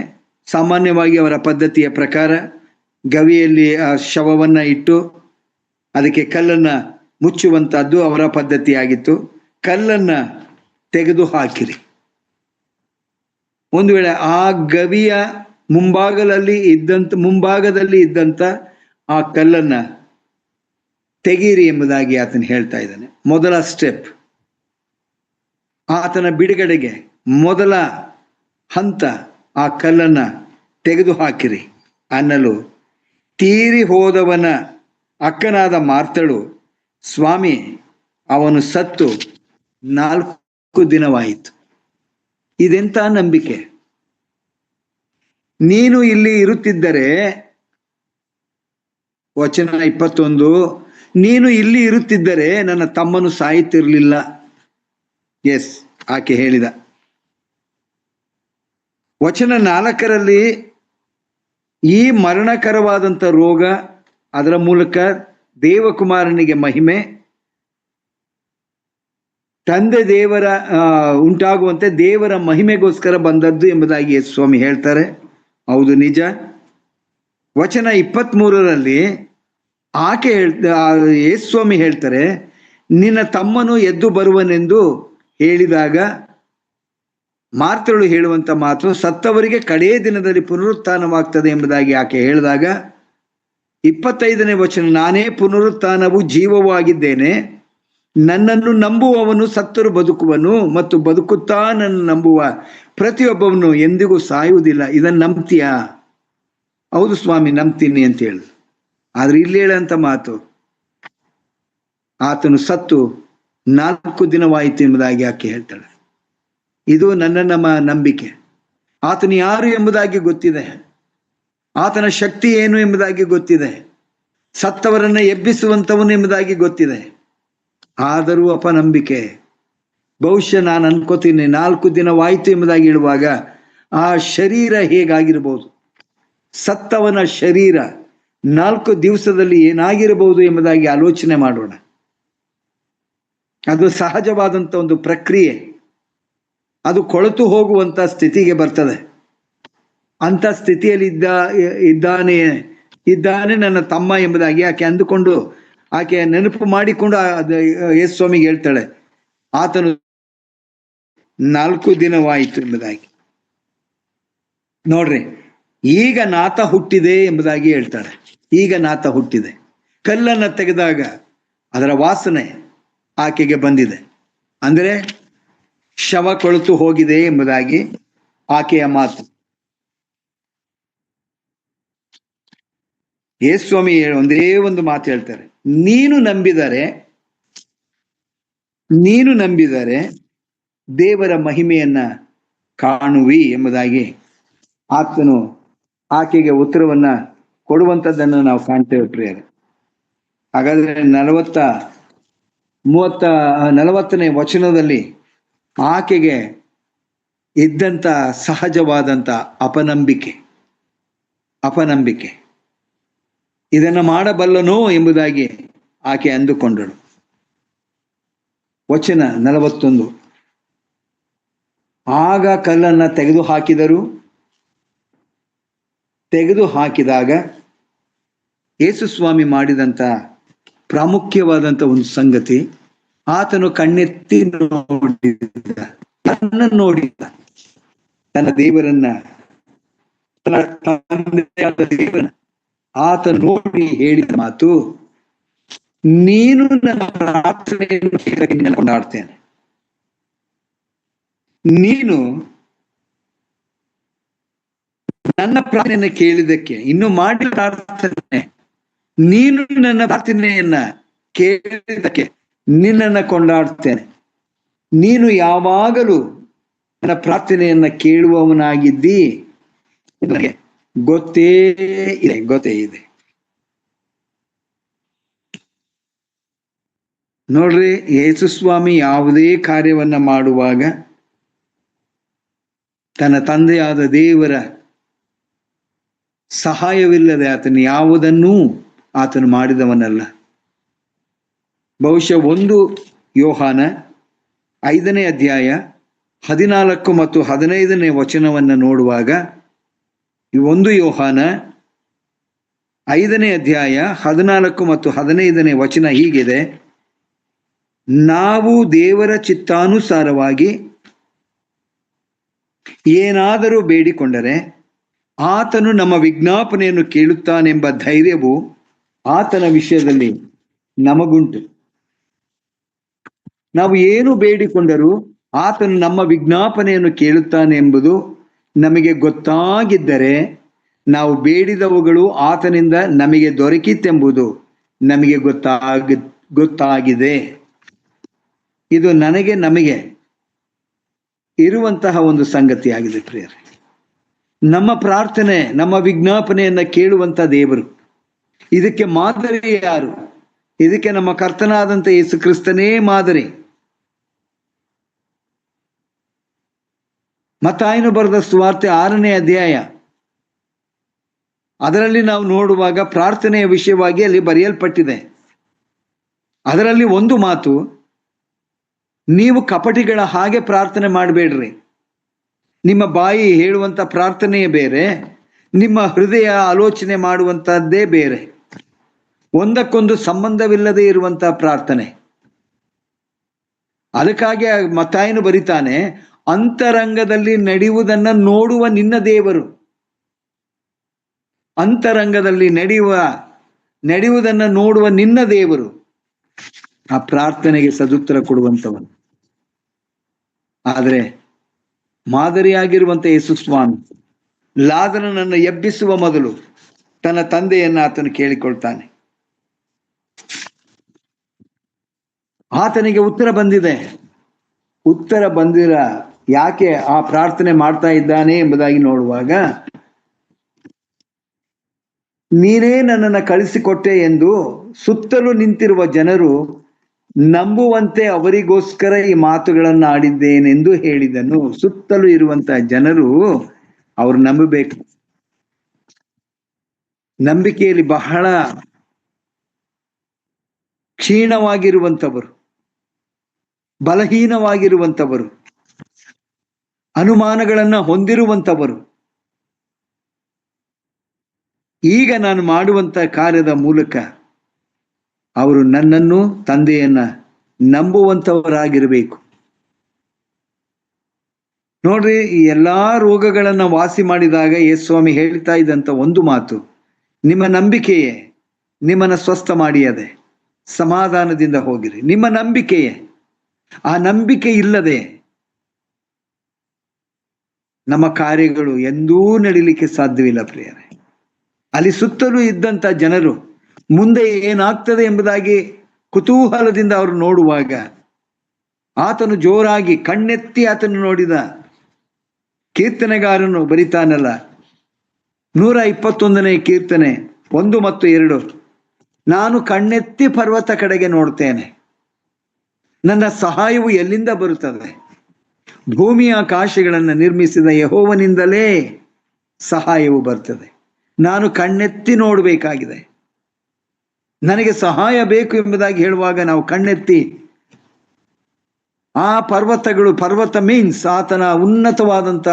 ಸಾಮಾನ್ಯವಾಗಿ ಅವರ ಪದ್ಧತಿಯ ಪ್ರಕಾರ ಗವಿಯಲ್ಲಿ ಆ ಶವವನ್ನ ಇಟ್ಟು ಅದಕ್ಕೆ ಕಲ್ಲನ್ನ ಮುಚ್ಚುವಂತಹದ್ದು ಅವರ ಪದ್ಧತಿಯಾಗಿತ್ತು. ಕಲ್ಲನ್ನ ತೆಗೆದು ಹಾಕಿರಿ. ಒಂದು ವೇಳೆ ಆ ಗವಿಯ ಮುಂಭಾಗದಲ್ಲಿ ಇದ್ದಂತ ಆ ಕಲ್ಲನ್ನ ತೆಗೀರಿ ಎಂಬುದಾಗಿ ಆತನು ಹೇಳ್ತಾ ಇದ್ದಾನೆ. ಮೊದಲ ಸ್ಟೆಪ್, ಆತನ ಬಿಡುಗಡೆಗೆ ಮೊದಲ ಹಂತ, ಆ ಕಲ್ಲನ್ನ ತೆಗೆದು ಹಾಕಿರಿ ಅನ್ನಲು ತೀರಿ ಹೋದವನ ಅಕ್ಕನಾದ ಮಾರ್ತಳು, ಸ್ವಾಮಿ, ಅವನು ಸತ್ತು 4 ದಿನವಾಯಿತು. ಇದೆಂತ ನಂಬಿಕೆ! ನೀನು ಇಲ್ಲಿ ಇರುತ್ತಿದ್ದರೆ, ವಚನ 21, ನೀನು ಇಲ್ಲಿ ಇರುತ್ತಿದ್ದರೆ ನನ್ನ ತಮ್ಮನು ಸಾಯುತ್ತಿರಲಿಲ್ಲ. ಎಸ್, ಆಕೆ ಹೇಳಿದ. ವಚನ 4ರಲ್ಲಿ ಈ ಮರಣಕರವಾದಂಥ ರೋಗ, ಅದರ ಮೂಲಕ ದೇವಕುಮಾರನಿಗೆ ಮಹಿಮೆ, ತಂದೆ ದೇವರ ಉಂಟಾಗುವಂತೆ ದೇವರ ಮಹಿಮೆಗೋಸ್ಕರ ಬಂದದ್ದು ಎಂಬುದಾಗಿ ಯೇಸು ಸ್ವಾಮಿ ಹೇಳ್ತಾರೆ. ಹೌದು, ನಿಜ. ವಚನ 23ರಲ್ಲಿ ಆಕೆ ಯೇಸು ಸ್ವಾಮಿ ಹೇಳ್ತಾರೆ, ನಿನ್ನ ತಮ್ಮನು ಎದ್ದು ಬರುವನೆಂದು ಹೇಳಿದಾಗ ಮಾರ್ತಳು ಹೇಳುವಂತ ಮಾತು, ಸತ್ತವರಿಗೆ ಕಡೆಯ ದಿನದಲ್ಲಿ ಪುನರುತ್ಥಾನವಾಗ್ತದೆ ಎಂಬುದಾಗಿ ಆಕೆ ಹೇಳಿದಾಗ 25ನೇ ವಚನ, ನಾನೇ ಪುನರುತ್ಥಾನವು ಜೀವವೂ ಆಗಿದ್ದೇನೆ, ನನ್ನನ್ನು ನಂಬುವವನು ಸತ್ತರು ಬದುಕುವನು, ಮತ್ತು ಬದುಕುತ್ತಾ ನನ್ನ ನಂಬುವ ಪ್ರತಿಯೊಬ್ಬವನು ಎಂದಿಗೂ ಸಾಯುವುದಿಲ್ಲ. ಇದನ್ನು ನಂಬ್ತೀಯಾ? ಹೌದು ಸ್ವಾಮಿ, ನಂಬ್ತೀನಿ ಅಂತ ಹೇಳಿ. ಆದ್ರೆ ಇಲ್ಲಿ ಹೇಳಂತ ಮಾತು, ಆತನು ಸತ್ತು 4 ದಿನವಾಯಿತು ಎಂಬುದಾಗಿ ಆಕೆ ಹೇಳ್ತಾಳೆ. ಇದು ನಮ್ಮ ನಂಬಿಕೆ. ಆತನು ಯಾರು ಎಂಬುದಾಗಿ ಗೊತ್ತಿದೆ, ಆತನ ಶಕ್ತಿ ಏನು ಎಂಬುದಾಗಿ ಗೊತ್ತಿದೆ, ಸತ್ತವರನ್ನ ಎಬ್ಬಿಸುವಂತವನು ಎಂಬುದಾಗಿ ಗೊತ್ತಿದೆ. ಆದರೂ ಅಪನಂಬಿಕೆ. ಬಹುಶಃ ನಾನು ಅನ್ಕೋತೀನಿ 4 ದಿನವಾಯಿತು ಎಂಬುದಾಗಿ ಹೇಳುವಾಗ ಆ ಶರೀರ ಹೇಗಾಗಿರ್ಬೋದು, ಸತ್ತವನ ಶರೀರ 4 ದಿವಸದಲ್ಲಿ ಏನಾಗಿರಬಹುದು ಎಂಬುದಾಗಿ ಆಲೋಚನೆ ಮಾಡೋಣ. ಅದು ಸಹಜವಾದಂಥ ಒಂದು ಪ್ರಕ್ರಿಯೆ. ಅದು ಕೊಳೆತು ಹೋಗುವಂತ ಸ್ಥಿತಿಗೆ ಬರ್ತದೆ. ಅಂತ ಸ್ಥಿತಿಯಲ್ಲಿ ಇದ್ದಾನೆ ನನ್ನ ತಮ್ಮ ಎಂಬುದಾಗಿ ಆಕೆ ಅಂದುಕೊಂಡು, ಆಕೆ ನೆನಪು ಮಾಡಿಕೊಂಡು ಯೇಸು ಸ್ವಾಮಿಗೆ ಹೇಳ್ತಾಳೆ, ಆತನು 4 ದಿನವಾಯಿತು ಎಂಬುದಾಗಿ. ನೋಡ್ರಿ, ಈಗ ನಾತ ಹುಟ್ಟಿದೆ ಎಂಬುದಾಗಿ ಹೇಳ್ತಾಳೆ. ಈಗ ನಾತ ಹುಟ್ಟಿದೆ. ಕಲ್ಲನ್ನು ತೆಗೆದಾಗ ಅದರ ವಾಸನೆ ಆಕೆಗೆ ಬಂದಿದೆ, ಅಂದರೆ ಶವ ಕೊಳೆತು ಹೋಗಿದೆ ಎಂಬುದಾಗಿ ಆಕೆಯ ಮಾತು. ಯೇಸು ಸ್ವಾಮಿ ಒಂದೇ ಒಂದು ಮಾತು ಹೇಳ್ತಾರೆ, ನೀನು ನಂಬಿದರೆ ದೇವರ ಮಹಿಮೆಯನ್ನ ಕಾಣುವಿ ಎಂಬುದಾಗಿ ಆತನು ಆಕೆಗೆ ಉತ್ತರವನ್ನ ಕೊಡುವಂಥದ್ದನ್ನು ನಾವು ಕಾಣ್ತೇವೆ ಪ್ರಿಯರೇ. ಹಾಗಾದ್ರೆ 40ನೇ ವಚನದಲ್ಲಿ ಆಕೆಗೆ ಇದ್ದಂಥ ಸಹಜವಾದಂಥ ಅಪನಂಬಿಕೆ ಇದನ್ನು ಮಾಡಬಲ್ಲನೋ ಎಂಬುದಾಗಿ ಆಕೆ ಅಂದುಕೊಂಡಳು. ವಚನ 41, ಆಗ ಕಲ್ಲನ್ನು ತೆಗೆದು ಹಾಕಿದಾಗ ಯೇಸು ಸ್ವಾಮಿ ಮಾಡಿದಂಥ ಪ್ರಾಮುಖ್ಯವಾದಂಥ ಒಂದು ಸಂಗತಿ, ಆತನು ಕಣ್ಣೆತ್ತಿ ನೋಡಿದ ತನ್ನ ದೇವರನ್ನ, ಆತ ನೋಡಿ ಹೇಳಿದ ಮಾತು, ನೀನು ನನ್ನ ಪ್ರಾರ್ಥನೆಯನ್ನು ಕೊಂಡಾಡ್ತೇನೆ. ನೀನು ನನ್ನ ಪ್ರಾರ್ಥನೆಯನ್ನು ಕೇಳಿದಕ್ಕೆ, ಇನ್ನು ಮಾಡಿದ ಪ್ರಾರ್ಥನೆ, ನೀನು ನನ್ನ ಪ್ರಾರ್ಥನೆಯನ್ನ ಕೇಳಿದಕ್ಕೆ ನಿನ್ನನ್ನ ಕೊಂಡಾಡ್ತೇನೆ. ನೀನು ಯಾವಾಗಲೂ ನನ್ನ ಪ್ರಾರ್ಥನೆಯನ್ನ ಕೇಳುವವನಾಗಿದ್ದಿ, ನನಗೆ ಗೊತ್ತೇ ಇದೆ. ನೋಡ್ರಿ, ಯೇಸು ಸ್ವಾಮಿ ಯಾವುದೇ ಕಾರ್ಯವನ್ನ ಮಾಡುವಾಗ ತನ್ನ ತಂದೆಯಾದ ದೇವರ ಸಹಾಯವಿಲ್ಲದೆ ಆತನು ಮಾಡಿದವನಲ್ಲ. ಬಹುಶಃ 1 ಯೋಹಾನ 5ನೇ ಅಧ್ಯಾಯ 14 ಮತ್ತು 15ನೇ ವಚನವನ್ನು ನೋಡುವಾಗ, 1 ಯೋಹಾನ 5ನೇ ಅಧ್ಯಾಯ 14 ಮತ್ತು 15ನೇ ವಚನ ಹೀಗಿದೆ, ನಾವು ದೇವರ ಚಿತ್ತಾನುಸಾರವಾಗಿ ಏನಾದರೂ ಬೇಡಿಕೊಂಡರೆ ಆತನು ನಮ್ಮ ವಿಜ್ಞಾಪನೆಯನ್ನು ಕೇಳುತ್ತಾನೆಂಬ ಧೈರ್ಯವು ಆತನ ವಿಷಯದಲ್ಲಿ ನಮಗುಂಟು. ನಾವು ಏನು ಬೇಡಿಕೊಂಡರೂ ಆತನು ನಮ್ಮ ವಿಜ್ಞಾಪನೆಯನ್ನು ಕೇಳುತ್ತಾನೆ ಎಂಬುದು ನಮಗೆ ಗೊತ್ತಾಗಿದ್ದರೆ, ನಾವು ಬೇಡಿದವುಗಳು ಆತನಿಂದ ನಮಗೆ ದೊರಕಿತೆಂಬುದು ನಮಗೆ ಗೊತ್ತಾಗಿದೆ. ಇದು ನಮಗೆ ಇರುವಂತಹ ಒಂದು ಸಂಗತಿಯಾಗಿದೆ ಪ್ರಿಯರೇ. ನಮ್ಮ ಪ್ರಾರ್ಥನೆ, ನಮ್ಮ ವಿಜ್ಞಾಪನೆಯನ್ನ ಕೇಳುವಂತ ದೇವರು. ಇದಕ್ಕೆ ಮಾದರಿ ಯಾರು? ಇದಕ್ಕೆ ನಮ್ಮ ಕರ್ತನಾದಂಥ ಯೇಸು ಕ್ರಿಸ್ತನೇ ಮಾದರಿ. ಮತ್ತಾಯನು ಬರೆದ ಸುವಾರ್ತೆ 6ನೇ ಅಧ್ಯಾಯ, ಅದರಲ್ಲಿ ನಾವು ನೋಡುವಾಗ ಪ್ರಾರ್ಥನೆಯ ವಿಷಯವಾಗಿ ಅಲ್ಲಿ ಬರೆಯಲ್ಪಟ್ಟಿದೆ. ಅದರಲ್ಲಿ ಒಂದು ಮಾತು, ನೀವು ಕಪಟಿಗಳ ಹಾಗೆ ಪ್ರಾರ್ಥನೆ ಮಾಡಬೇಡ್ರಿ. ನಿಮ್ಮ ಬಾಯಿ ಹೇಳುವಂಥ ಪ್ರಾರ್ಥನೆಯೇ ಬೇರೆ, ನಿಮ್ಮ ಹೃದಯ ಆಲೋಚನೆ ಮಾಡುವಂಥದ್ದೇ ಬೇರೆ. ಒಂದಕ್ಕೊಂದು ಸಂಬಂಧವಿಲ್ಲದೆ ಇರುವಂಥ ಪ್ರಾರ್ಥನೆ. ಅದಕ್ಕಾಗಿ ಮತ್ತಾಯನು ಬರಿತಾನೆ, ಅಂತರಂಗದಲ್ಲಿ ನಡೆಯುವುದನ್ನ ನೋಡುವ ನಿನ್ನ ದೇವರು. ಅಂತರಂಗದಲ್ಲಿ ನಡೆಯುವುದನ್ನು ನೋಡುವ ನಿನ್ನ ದೇವರು ಆ ಪ್ರಾರ್ಥನೆಗೆ ಸದುತ್ತರ ಕೊಡುವಂಥವನು. ಆದರೆ ಮಾದರಿಯಾಗಿರುವಂಥ ಯೇಸು ಸ್ವಾಮಿ ಲಾಜರನನ್ನು ಎಬ್ಬಿಸುವ ಮೊದಲು ತನ್ನ ತಂದೆಯನ್ನ ಆತನು ಕೇಳಿಕೊಳ್ತಾನೆ. ಆತನಿಗೆ ಉತ್ತರ ಬಂದಿದೆ. ಉತ್ತರ ಬಂದಿರ ಯಾಕೆ ಆ ಪ್ರಾರ್ಥನೆ ಮಾಡ್ತಾ ಇದ್ದಾನೆ ಎಂಬುದಾಗಿ ನೋಡುವಾಗ, ನೀನೇ ನನ್ನನ್ನು ಕಳಿಸಿಕೊಟ್ಟೆ ಎಂದು ಸುತ್ತಲೂ ನಿಂತಿರುವ ಜನರು ನಂಬುವಂತೆ ಅವರಿಗೋಸ್ಕರ ಈ ಮಾತುಗಳನ್ನು ಆಡಿದ್ದೇನೆಂದು ಹೇಳಿದನು. ಸುತ್ತಲೂ ಇರುವಂತಹ ಜನರು ಅವರು ನಂಬಬೇಕು. ನಂಬಿಕೆಯಲ್ಲಿ ಬಹಳ ಕ್ಷೀಣವಾಗಿರುವಂಥವರು, ಬಲಹೀನವಾಗಿರುವಂಥವರು, ಅನುಮಾನಗಳನ್ನ ಹೊಂದಿರುವಂಥವರು, ಈಗ ನಾನು ಮಾಡುವಂತ ಕಾರ್ಯದ ಮೂಲಕ ಅವರು ನನ್ನನ್ನು ತಂದೆಯನ್ನ ನಂಬುವಂಥವರಾಗಿರಬೇಕು. ನೋಡ್ರಿ, ಈ ಎಲ್ಲಾ ರೋಗಗಳನ್ನ ವಾಸಿ ಮಾಡಿದಾಗ ಯೇಸುಸ್ವಾಮಿ ಹೇಳ್ತಾ ಇದ್ದಂತ ಒಂದು ಮಾತು, ನಿಮ್ಮ ನಂಬಿಕೆಯೇ ನಿಮ್ಮನ್ನ ಸ್ವಸ್ಥ ಮಾಡಿಯದೆ, ಸಮಾಧಾನದಿಂದ ಹೋಗಿರಿ. ನಿಮ್ಮ ನಂಬಿಕೆಯೇ. ಆ ನಂಬಿಕೆ ಇಲ್ಲದೆ ನಮ್ಮ ಕಾರ್ಯಗಳು ಎಂದೂ ನಡೀಲಿಕ್ಕೆ ಸಾಧ್ಯವಿಲ್ಲ ಪ್ರಿಯರೇ. ಅಲ್ಲಿ ಸುತ್ತಲೂ ಇದ್ದಂತ ಜನರು ಮುಂದೆ ಏನಾಗ್ತದೆ ಎಂಬುದಾಗಿ ಕುತೂಹಲದಿಂದ ಅವರು ನೋಡುವಾಗ ಆತನು ಜೋರಾಗಿ ಕಣ್ಣೆತ್ತಿ ಆತನು ನೋಡಿದ. ಕೀರ್ತನೆಗಾರನು ಬರಿತಾನಲ್ಲ, 121ನೇ ಕೀರ್ತನೆ 1 ಮತ್ತು 2, ನಾನು ಕಣ್ಣೆತ್ತಿ ಪರ್ವತ ಕಡೆಗೆ ನೋಡ್ತೇನೆ, ನನ್ನ ಸಹಾಯವು ಎಲ್ಲಿಂದ ಬರುತ್ತದೆ? ಭೂಮಿಯ ಆಕಾಶಗಳನ್ನು ನಿರ್ಮಿಸಿದ ಯೆಹೋವನಿಂದಲೇ ಸಹಾಯವು ಬರ್ತದೆ. ನಾನು ಕಣ್ಣೆತ್ತಿ ನೋಡಬೇಕಾಗಿದೆ. ನನಗೆ ಸಹಾಯ ಬೇಕು ಎಂಬುದಾಗಿ ಹೇಳುವಾಗ ನಾವು ಕಣ್ಣೆತ್ತಿ ಆ ಪರ್ವತ ಮೀನ್ಸ್ ಆತನ ಉನ್ನತವಾದಂತ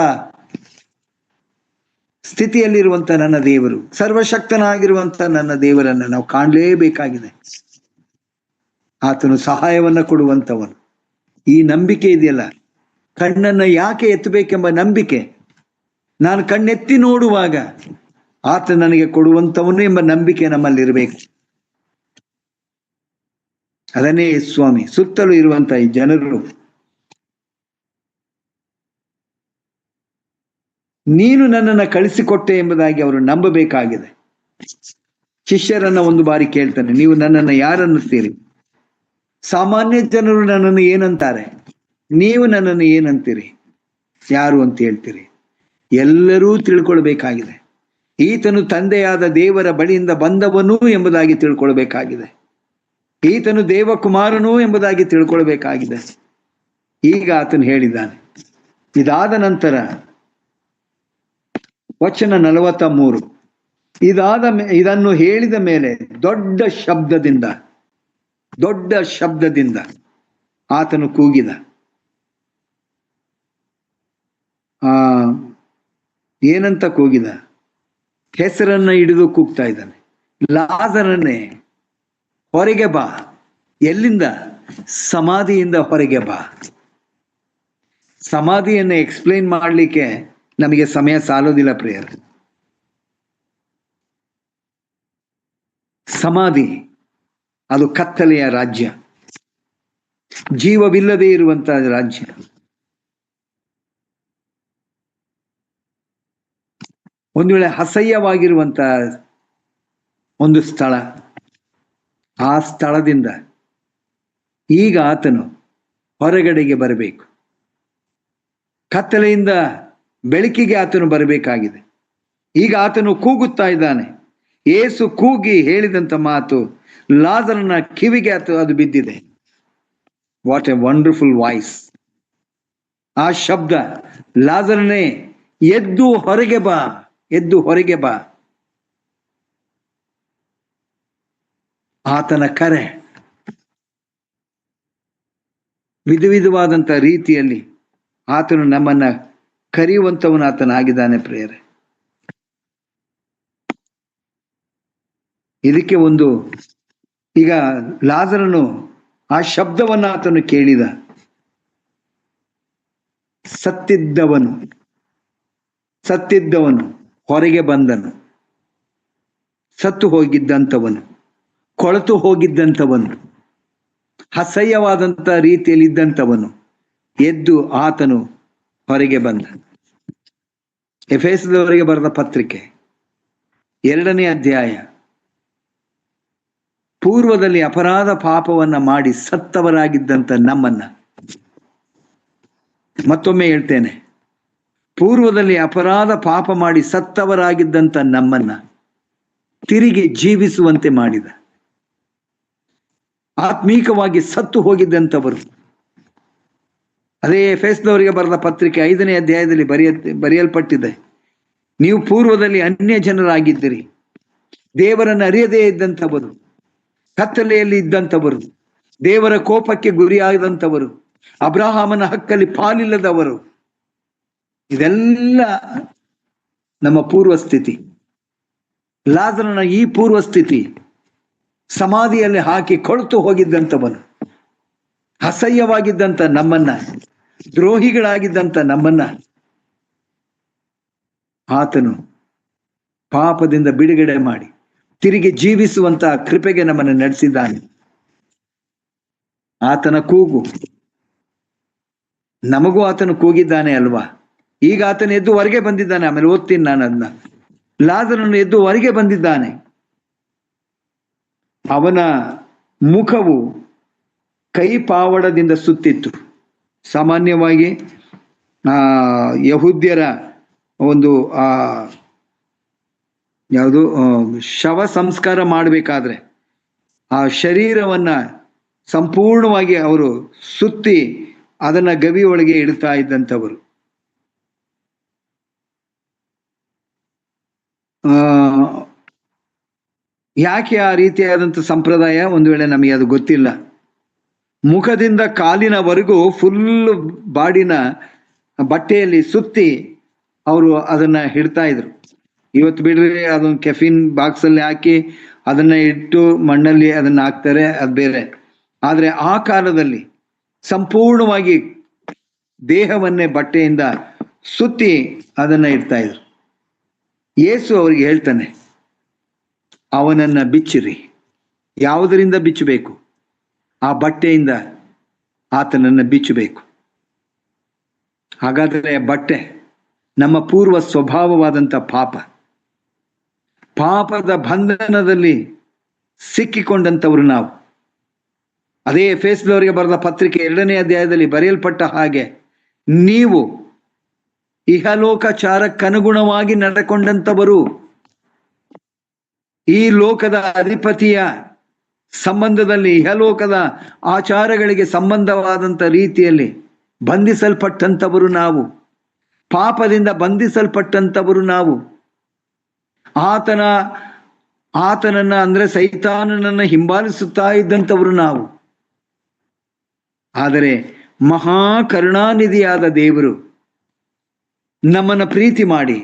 ಸ್ಥಿತಿಯಲ್ಲಿರುವಂತ ನನ್ನ ದೇವರು, ಸರ್ವಶಕ್ತನಾಗಿರುವಂತ ನನ್ನ ದೇವರನ್ನ ನಾವು ಕಾಣಲೇಬೇಕಾಗಿದೆ. ಆತನು ಸಹಾಯವನ್ನ ಕೊಡುವಂಥವನು. ಈ ನಂಬಿಕೆ ಇದೆಯಲ್ಲ, ಕಣ್ಣನ್ನು ಯಾಕೆ ಎತ್ತಬೇಕೆಂಬ ನಂಬಿಕೆ, ನಾನು ಕಣ್ಣೆತ್ತಿ ನೋಡುವಾಗ ಆತ ನನಗೆ ಕೊಡುವಂಥವನು ಎಂಬ ನಂಬಿಕೆ ನಮ್ಮಲ್ಲಿರಬೇಕು. ಅದನ್ನೇ ಸ್ವಾಮಿ ಸುತ್ತಲೂ ಇರುವಂತ ಈ ಜನರು, ನೀನು ನನ್ನನ್ನು ಕಳಿಸಿಕೊಟ್ಟೆ ಎಂಬುದಾಗಿ ಅವರು ನಂಬಬೇಕಾಗಿದೆ. ಶಿಷ್ಯರನ್ನ ಒಂದು ಬಾರಿ ಕೇಳ್ತಾನೆ, ನೀವು ನನ್ನನ್ನು ಯಾರನ್ನುತ್ತೀರಿ? ಸಾಮಾನ್ಯ ಜನರು ನನ್ನನ್ನು ಏನಂತಾರೆ, ನೀವು ನನ್ನನ್ನು ಏನಂತೀರಿ, ಯಾರು ಅಂತ ಹೇಳ್ತೀರಿ? ಎಲ್ಲರೂ ತಿಳ್ಕೊಳ್ಬೇಕಾಗಿದೆ. ಈತನು ತಂದೆಯಾದ ದೇವರ ಬಳಿಯಿಂದ ಬಂದವನು ಎಂಬುದಾಗಿ ತಿಳ್ಕೊಳ್ಬೇಕಾಗಿದೆ. ಈತನು ದೇವಕುಮಾರನು ಎಂಬುದಾಗಿ ತಿಳ್ಕೊಳ್ಬೇಕಾಗಿದೆ. ಈಗ ಆತನು ಹೇಳಿದ್ದಾನೆ. ಇದಾದ ನಂತರ ವಚನ 43, ಇದನ್ನು ಹೇಳಿದ ಮೇಲೆ ದೊಡ್ಡ ಶಬ್ದದಿಂದ ಆತನು ಕೂಗಿದ. ಏನಂತ ಕೂಗಿದ? ಹೆಸರನ್ನ ಹಿಡಿದು ಕೂಗ್ತಾ ಇದ್ದಾನೆ, ಲಾಜರನ್ನೇ ಹೊರಗೆ ಬಾ. ಎಲ್ಲಿಂದ? ಸಮಾಧಿಯಿಂದ ಹೊರಗೆ ಬಾ. ಸಮಾಧಿಯನ್ನು ಎಕ್ಸ್ಪ್ಲೈನ್ ಮಾಡಲಿಕ್ಕೆ ನಮಗೆ ಸಮಯ ಸಾಲೋದಿಲ್ಲ ಪ್ರಿಯರೇ. ಸಮಾಧಿ ಅದು ಕತ್ತಲೆಯ ರಾಜ್ಯ, ಜೀವವಿಲ್ಲದೆ ಇರುವಂತಹ ರಾಜ್ಯ. ಒಂದು ವೇಳೆ ಅಸಹ್ಯವಾಗಿರುವಂತಹ ಒಂದು ಸ್ಥಳ. ಆ ಸ್ಥಳದಿಂದ ಈಗ ಆತನು ಹೊರಗಡೆಗೆ ಬರಬೇಕು. ಕತ್ತಲೆಯಿಂದ ಬೆಳಕಿಗೆ ಆತನು ಬರಬೇಕಾಗಿದೆ. ಈಗ ಆತನು ಕೂಗುತ್ತಾ ಇದ್ದಾನೆ. ಯೇಸು ಕೂಗಿ ಹೇಳಿದಂತ ಮಾತು, ಲಾಜರನ ಕಿವಿಗೆ ಅದು ಬಿದ್ದಿದೆ. What A wonderful voice! ಆ ಶಬ್ದ, ಲಾಜರನೇ ಎದ್ದು ಹೊರಗೆ ಬಾ, ಎದ್ದು ಹೊರಗೆ ಬಾ. ಆತನ ಕರೆ ವಿಧವಾದಂತ ರೀತಿಯಲ್ಲಿ ಆತನು ನಮ್ಮನ್ನ ಕರೆಯುವಂತವನು ಆತನಾಗಿದ್ದಾನೆ ಪ್ರಿಯರೇ. ಇದಕ್ಕೆ ಈಗ ಲಾಜರನು ಆ ಶಬ್ದವನ್ನ ಆತನು ಕೇಳಿದ. ಸತ್ತಿದ್ದವನು ಹೊರಗೆ ಬಂದನು. ಸತ್ತು ಹೋಗಿದ್ದಂಥವನು, ಕೊಳತು ಹೋಗಿದ್ದಂಥವನು, ಅಸಹ್ಯವಾದಂಥ ರೀತಿಯಲ್ಲಿ ಇದ್ದಂಥವನು ಎದ್ದು ಆತನು ಹೊರಗೆ ಬಂದ. ಎಫೆಸದವರಿಗೆ ಬರೆದ ಪತ್ರಿಕೆ 2ನೇ ಅಧ್ಯಾಯ. ಪೂರ್ವದಲ್ಲಿ ಅಪರಾಧ ಪಾಪವನ್ನ ಮಾಡಿ ಸತ್ತವರಾಗಿದ್ದಂಥ ನಮ್ಮನ್ನ, ಮತ್ತೊಮ್ಮೆ ಹೇಳ್ತೇನೆ, ಪೂರ್ವದಲ್ಲಿ ಅಪರಾಧ ಪಾಪ ಮಾಡಿ ಸತ್ತವರಾಗಿದ್ದಂಥ ನಮ್ಮನ್ನ ತಿರುಗಿ ಜೀವಿಸುವಂತೆ ಮಾಡಿದ. ಆತ್ಮೀಕವಾಗಿ ಸತ್ತು ಹೋಗಿದ್ದಂಥವರು. ಅದೇ ಎಫೆಸದವರಿಗೆ ಬರೆದ ಪತ್ರಿಕೆ 5ನೇ ಅಧ್ಯಾಯದಲ್ಲಿ ಬರೆಯಲ್ಪಟ್ಟಿದೆ. ನೀವು ಪೂರ್ವದಲ್ಲಿ ಅನ್ಯ ಜನರಾಗಿದ್ದೀರಿ, ದೇವರನ್ನು ಅರಿಯದೇ ಇದ್ದಂಥವರು, ಕತ್ತಲೆಯಲ್ಲಿ ಇದ್ದಂಥವರು, ದೇವರ ಕೋಪಕ್ಕೆ ಗುರಿಯಾದಂಥವರು, ಅಬ್ರಹಾಮನ ಹಕ್ಕಲ್ಲಿ ಪಾಲಿಲ್ಲದವರು. ಇದೆಲ್ಲ ನಮ್ಮ ಪೂರ್ವ ಸ್ಥಿತಿ. ಲಾಜರನ ಈ ಪೂರ್ವ ಸ್ಥಿತಿ, ಸಮಾಧಿಯಲ್ಲಿ ಹಾಕಿ ಕೊಳೆತು ಹೋಗಿದ್ದಂಥವನು, ಅಸಹ್ಯವಾಗಿದ್ದಂಥ ನಮ್ಮನ್ನ, ದ್ರೋಹಿಗಳಾಗಿದ್ದಂಥ ನಮ್ಮನ್ನ ಆತನು ಪಾಪದಿಂದ ಬಿಡುಗಡೆ ಮಾಡಿ ತಿರುಗಿ ಜೀವಿಸುವಂತಹ ಕೃಪೆಗೆ ನಮ್ಮನ್ನು ನಡೆಸಿದ್ದಾನೆ. ಆತನ ಕೂಗು ನಮಗೂ ಆತನು ಕೂಗಿದ್ದಾನೆ ಅಲ್ವಾ? ಈಗ ಆತನು ಎದ್ದು ಹೊರಗೆ ಬಂದಿದ್ದಾನೆ. ಆಮೇಲೆ ಓದ್ತೀನಿ ನಾನು ಅದನ್ನ. ಲಾಜರನು ಎದ್ದು ಹೊರಗೆ ಬಂದಿದ್ದಾನೆ. ಅವನ ಮುಖವು ಕೈ ಪಾವಡದಿಂದ ಸುತ್ತಿತ್ತು. ಸಾಮಾನ್ಯವಾಗಿ ಯಹೂದ್ಯರ ಒಂದು ಯಾವುದು ಶವ ಸಂಸ್ಕಾರ ಮಾಡಬೇಕಾದ್ರೆ ಆ ಶರೀರವನ್ನ ಸಂಪೂರ್ಣವಾಗಿ ಅವರು ಸುತ್ತಿ ಅದನ್ನ ಗವಿ ಒಳಗೆ ಇಡ್ತಾ ಇದ್ದಂಥವರು. ಯಾಕೆ ಆ ರೀತಿಯಾದಂಥ ಸಂಪ್ರದಾಯ? ಒಂದು ವೇಳೆ ನಮಗೆ ಅದು ಗೊತ್ತಿಲ್ಲ. ಮುಖದಿಂದ ಕಾಲಿನವರೆಗೂ ಫುಲ್ ಬಾಡಿನ ಬಟ್ಟೆಯಲ್ಲಿ ಸುತ್ತಿ ಅವರು ಅದನ್ನ ಇಡ್ತಾ ಇದ್ರು. ಇವತ್ತು ಬಿಡ್ರಿ, ಅದೊಂದು ಕೆಫಿನ್ ಬಾಕ್ಸ್ ಅಲ್ಲಿ ಹಾಕಿ ಅದನ್ನ ಇಟ್ಟು ಮಣ್ಣಲ್ಲಿ ಅದನ್ನ ಹಾಕ್ತಾರೆ, ಅದು ಬೇರೆ. ಆದ್ರೆ ಆ ಕಾಲದಲ್ಲಿ ಸಂಪೂರ್ಣವಾಗಿ ದೇಹವನ್ನೇ ಬಟ್ಟೆಯಿಂದ ಸುತ್ತಿ ಅದನ್ನ ಇಡ್ತಾ ಇದ್ರು. ಯೇಸು ಅವರಿಗೆ ಹೇಳ್ತಾನೆ, ಅವನನ್ನ ಬಿಚ್ಚಿರಿ. ಯಾವುದರಿಂದ ಬಿಚ್ಚಬೇಕು? ಆ ಬಟ್ಟೆಯಿಂದ ಆತನನ್ನ ಬಿಚ್ಚಬೇಕು. ಹಾಗಾದರೆ ಬಟ್ಟೆ ನಮ್ಮ ಪೂರ್ವ ಸ್ವಭಾವವಾದಂಥ ಪಾಪದ ಬಂಧನದಲ್ಲಿ ಸಿಕ್ಕಿಕೊಂಡಂಥವ್ರು ನಾವು. ಅದೇ ಎಫೆಸದವರಿಗೆ ಬರೆದ ಪತ್ರಿಕೆ 2ನೇ ಅಧ್ಯಾಯದಲ್ಲಿ ಬರೆಯಲ್ಪಟ್ಟ ಹಾಗೆ, ನೀವು ಇಹಲೋಕಚಾರಕ್ಕನುಗುಣವಾಗಿ ನಡೆಕೊಂಡಂಥವರು, ಈ ಲೋಕದ ಅಧಿಪತಿಯ ಸಂಬಂಧದಲ್ಲಿ, ಇಹಲೋಕದ ಆಚಾರಗಳಿಗೆ ಸಂಬಂಧವಾದಂಥ ರೀತಿಯಲ್ಲಿ ಬಂಧಿಸಲ್ಪಟ್ಟಂಥವರು ನಾವು. ಪಾಪದಿಂದ ಬಂಧಿಸಲ್ಪಟ್ಟಂಥವರು ನಾವು. ಆತನನ್ನ ಅಂದ್ರೆ ಸೈತಾನನನ್ನ ಹಿಂಬಾಲಿಸುತ್ತಾ ಇದ್ದಂಥವರು ನಾವು. ಆದರೆ ಮಹಾ ಕರುಣಾನಿಧಿಯಾದ ದೇವರು ನಮ್ಮನ್ನು ಪ್ರೀತಿ ಮಾಡಿ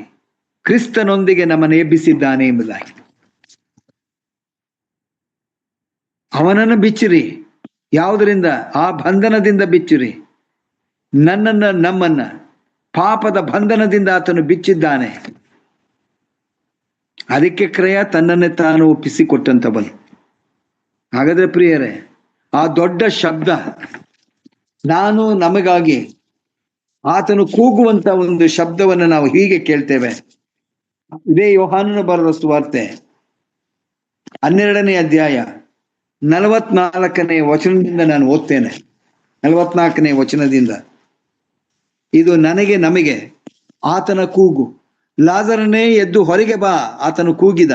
ಕ್ರಿಸ್ತನೊಂದಿಗೆ ನಮ್ಮನ್ನು ಎಬ್ಬಿಸಿದ್ದಾನೆ ಎಂಬುದಾಗಿ. ಅವನನ್ನು ಬಿಚ್ಚಿರಿ. ಯಾವುದರಿಂದ? ಆ ಬಂಧನದಿಂದ ಬಿಚ್ಚಿರಿ. ನಮ್ಮನ್ನ ಪಾಪದ ಬಂಧನದಿಂದ ಆತನು ಬಿಚ್ಚಿದ್ದಾನೆ. ಅದಕ್ಕೆ ಕ್ರಯ ತನ್ನನ್ನೇ ತಾನು ಒಪ್ಪಿಸಿಕೊಟ್ಟಂತವನು. ಹಾಗಾದ್ರೆ ಪ್ರಿಯರೇ, ಆ ದೊಡ್ಡ ಶಬ್ದ, ನಾನು ನಮಗಾಗಿ ಆತನು ಕೂಗುವಂತ ಒಂದು ಶಬ್ದವನ್ನು ನಾವು ಹೀಗೆ ಕೇಳ್ತೇವೆ. ಇದೇ ಯೋಹಾನನು ಬರೆದ ಸುವಾರ್ತೆ 12ನೇ ಅಧ್ಯಾಯ 44ನೇ ವಚನದಿಂದ ನಾನು ಓದ್ತೇನೆ. 44ನೇ ವಚನದಿಂದ, ಇದು ನಮಗೆ ಆತನ ಕೂಗು. ಲಾಜರನೇ ಎದ್ದು ಹೊರಗೆ ಬಾ, ಆತನು ಕೂಗಿದ.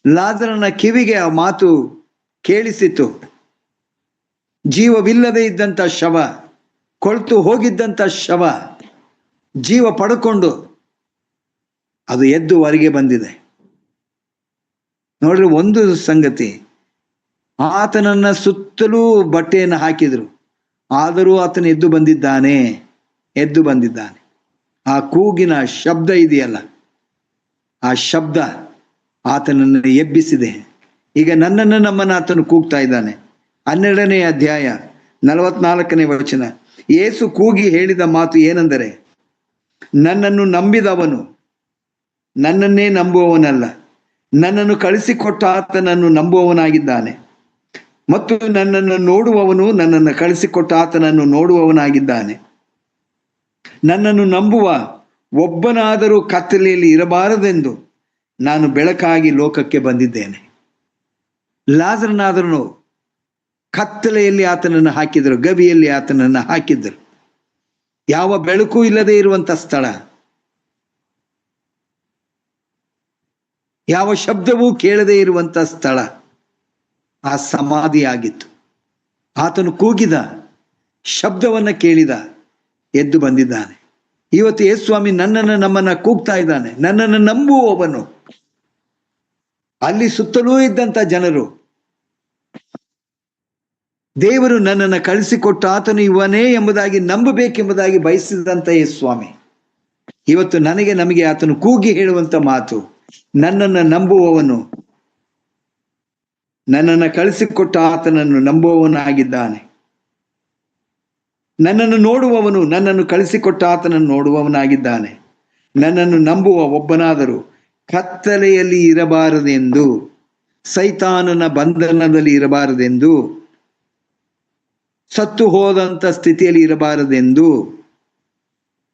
ಲಾಜರನ ಕಿವಿಗೆ ಆ ಮಾತು ಕೇಳಿಸಿತು. ಜೀವವಿಲ್ಲದೆ ಇದ್ದಂಥ ಶವ, ಕೊಳ್ತು ಹೋಗಿದ್ದಂಥ ಶವ ಜೀವ ಪಡ್ಕೊಂಡು ಅದು ಎದ್ದು ಹೊರಗೆ ಬಂದಿದೆ. ನೋಡ್ರಿ, ಒಂದು ಸಂಗತಿ, ಆತನನ್ನ ಸುತ್ತಲೂ ಬಟ್ಟೆಯನ್ನು ಹಾಕಿದ್ರು, ಆದರೂ ಆತನ ಎದ್ದು ಬಂದಿದ್ದಾನೆ. ಆ ಕೂಗಿನ ಶಬ್ದ ಇದೆಯಲ್ಲ, ಆ ಶಬ್ದ ಆತನನ್ನು ಎಬ್ಬಿಸಿದೆ. ಈಗ ನನ್ನನ್ನು ನಮ್ಮನ್ನು ಆತನು ಕೂಗ್ತಾ ಇದ್ದಾನೆ. 12ನೇ ಅಧ್ಯಾಯ 44ನೇ ವಚನ. ಯೇಸು ಕೂಗಿ ಹೇಳಿದ ಮಾತು ಏನೆಂದರೆ, ನನ್ನನ್ನು ನಂಬಿದವನು ನನ್ನನ್ನೇ ನಂಬುವವನಲ್ಲ, ನನ್ನನ್ನು ಕಳಿಸಿಕೊಟ್ಟ ಆತನನ್ನು ನಂಬುವವನಾಗಿದ್ದಾನೆ. ಮತ್ತು ನನ್ನನ್ನು ನೋಡುವವನು ನನ್ನನ್ನು ಕಳಿಸಿಕೊಟ್ಟ ಆತನನ್ನು ನೋಡುವವನಾಗಿದ್ದಾನೆ. ನನ್ನನ್ನು ನಂಬುವ ಒಬ್ಬನಾದರೂ ಕತ್ತಲೆಯಲ್ಲಿ ಇರಬಾರದೆಂದು ನಾನು ಬೆಳಕಾಗಿ ಲೋಕಕ್ಕೆ ಬಂದಿದ್ದೇನೆ. ಲಾಜರನಾದರನು ಕತ್ತಲೆಯಲ್ಲಿ ಆತನನ್ನು ಹಾಕಿದರು, ಗವಿಯಲ್ಲಿ ಆತನನ್ನು ಹಾಕಿದರು. ಯಾವ ಬೆಳಕು ಇಲ್ಲದೆ ಇರುವಂತ ಸ್ಥಳ, ಯಾವ ಶಬ್ದವೂ ಕೇಳದೆ ಇರುವಂತ ಸ್ಥಳ ಆ ಸಮಾಧಿಯಾಗಿತ್ತು. ಆತನು ಕೂಗಿದ ಶಬ್ದವನ್ನ ಕೇಳಿದ, ಎದ್ದು ಬಂದಿದ್ದಾನೆ. ಇವತ್ತು ಯೇಸು ಸ್ವಾಮಿ ನನ್ನನ್ನು ನಮ್ಮನ್ನ ಕೂಗ್ತಾ ಇದ್ದಾನೆ. ನನ್ನನ್ನು ನಂಬುವವನು, ಅಲ್ಲಿ ಸುತ್ತಲೂ ಇದ್ದಂತ ಜನರು, ದೇವರು ನನ್ನನ್ನು ಕಳಿಸಿಕೊಟ್ಟ ಆತನು ಇವನೇ ಎಂಬುದಾಗಿ ನಂಬಬೇಕೆಂಬುದಾಗಿ ಬಯಸಿದಂತ ಯೇಸು ಸ್ವಾಮಿ ಇವತ್ತು ನಮಗೆ ಆತನು ಕೂಗಿ ಹೇಳುವಂತ ಮಾತು, ನನ್ನನ್ನು ನಂಬುವವನು ನನ್ನನ್ನು ಕಳಿಸಿಕೊಟ್ಟ ಆತನನ್ನು ನಂಬುವವನಾಗಿದ್ದಾನೆ. ನನ್ನನ್ನು ನೋಡುವವನು ನನ್ನನ್ನು ಕಳಿಸಿಕೊಟ್ಟ ಆತನನ್ನು ನೋಡುವವನಾಗಿದ್ದಾನೆ. ನನ್ನನ್ನು ನಂಬುವ ಒಬ್ಬನಾದರೂ ಕತ್ತಲೆಯಲ್ಲಿ ಇರಬಾರದೆಂದು, ಸೈತಾನನ ಬಂಧನದಲ್ಲಿ ಇರಬಾರದೆಂದು, ಸತ್ತು ಹೋದಂಥ ಸ್ಥಿತಿಯಲ್ಲಿ ಇರಬಾರದೆಂದು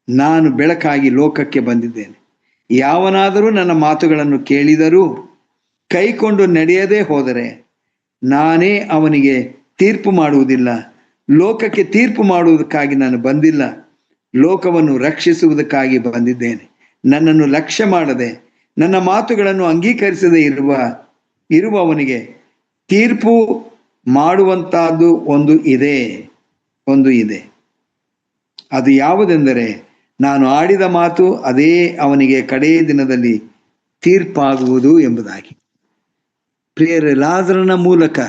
ನಾನು ಬೆಳಕಾಗಿ ಲೋಕಕ್ಕೆ ಬಂದಿದ್ದೇನೆ. ಯಾವನಾದರೂ ನನ್ನ ಮಾತುಗಳನ್ನು ಕೇಳಿದರೂ ಕೈಕೊಂಡು ನಡೆಯದೇ ಹೋದರೆ ನಾನೇ ಅವನಿಗೆ ತೀರ್ಪು ಮಾಡುವುದಿಲ್ಲ. ಲೋಕಕ್ಕೆ ತೀರ್ಪು ಮಾಡುವುದಕ್ಕಾಗಿ ನಾನು ಬಂದಿಲ್ಲ, ಲೋಕವನ್ನು ರಕ್ಷಿಸುವುದಕ್ಕಾಗಿ ಬಂದಿದ್ದೇನೆ. ನನ್ನನ್ನು ಲಕ್ಷ್ಯ ಮಾಡದೆ, ನನ್ನ ಮಾತುಗಳನ್ನು ಅಂಗೀಕರಿಸದೇ ಇರುವವನಿಗೆ ತೀರ್ಪು ಮಾಡುವಂತಹದ್ದು ಒಂದು ಇದೆ. ಅದು ಯಾವುದೆಂದರೆ, ನಾನು ಆಡಿದ ಮಾತು ಅದೇ ಅವನಿಗೆ ಕಡೆಯ ದಿನದಲ್ಲಿ ತೀರ್ಪಾಗುವುದು ಎಂಬುದಾಗಿ. ಪ್ರಿಯರೇ, ಲಾಜರನ ಮೂಲಕ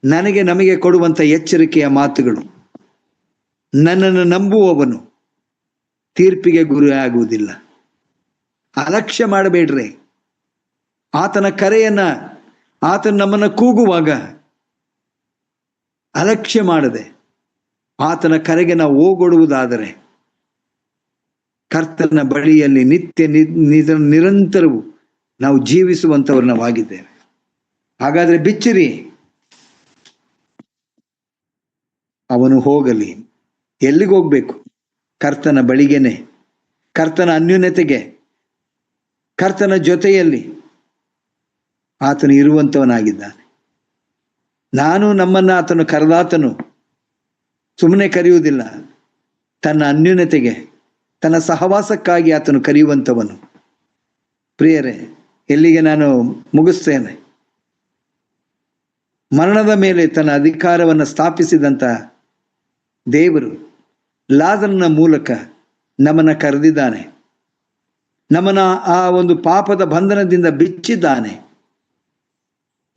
ನಮಗೆ ಕೊಡುವಂತ ಎಚ್ಚರಿಕೆಯ ಮಾತುಗಳು, ನನ್ನನ್ನು ನಂಬುವವನು ತೀರ್ಪಿಗೆ ಗುರಿಯಾಗುವುದಿಲ್ಲ. ಅಲಕ್ಷ್ಯ ಮಾಡಬೇಡ್ರಿ. ಆತನ ಕರೆಯನ್ನ, ಆತನ ನಮ್ಮನ್ನು ಕೂಗುವಾಗ ಅಲಕ್ಷ್ಯ ಮಾಡದೆ ಆತನ ಕರೆಗೆ ನಾವು ಓಗೊಡುವುದಾದರೆ ಕರ್ತನ ಬಳಿಯಲ್ಲಿ ನಿರಂತರವೂ ನಾವು ಜೀವಿಸುವಂತವರು ನಾವಾಗಿದ್ದೇವೆ. ಹಾಗಾದ್ರೆ ಬಿಚ್ಚಿರಿ, ಅವನು ಹೋಗಲಿ. ಎಲ್ಲಿಗೆ ಹೋಗ್ಬೇಕು? ಕರ್ತನ ಬಳಿಗೆನೆ, ಕರ್ತನ ಅನ್ಯೋನ್ಯತೆಗೆ, ಕರ್ತನ ಜೊತೆಯಲ್ಲಿ ಆತನು ಇರುವಂತವನಾಗಿದ್ದಾನೆ. ನಮ್ಮನ್ನ ಆತನು ಕರೆದಾತನು ಸುಮ್ಮನೆ ಕರೆಯುವುದಿಲ್ಲ, ತನ್ನ ಅನ್ಯೋನ್ಯತೆಗೆ, ತನ್ನ ಸಹವಾಸಕ್ಕಾಗಿ ಆತನು ಕರೆಯುವಂಥವನು. ಪ್ರಿಯರೇ, ಎಲ್ಲಿಗೆ ನಾನು ಮುಗಿಸ್ತೇನೆ. ಮರಣದ ಮೇಲೆ ತನ್ನ ಅಧಿಕಾರವನ್ನು ಸ್ಥಾಪಿಸಿದಂತ ದೇವರು ಲಾಜರನ ಮೂಲಕ ನಮ್ಮನ್ನ ಕರೆದಿದ್ದಾನೆ. ನಮ್ಮನ್ನ ಆ ಒಂದು ಪಾಪದ ಬಂಧನದಿಂದ ಬಿಚ್ಚಿದ್ದಾನೆ.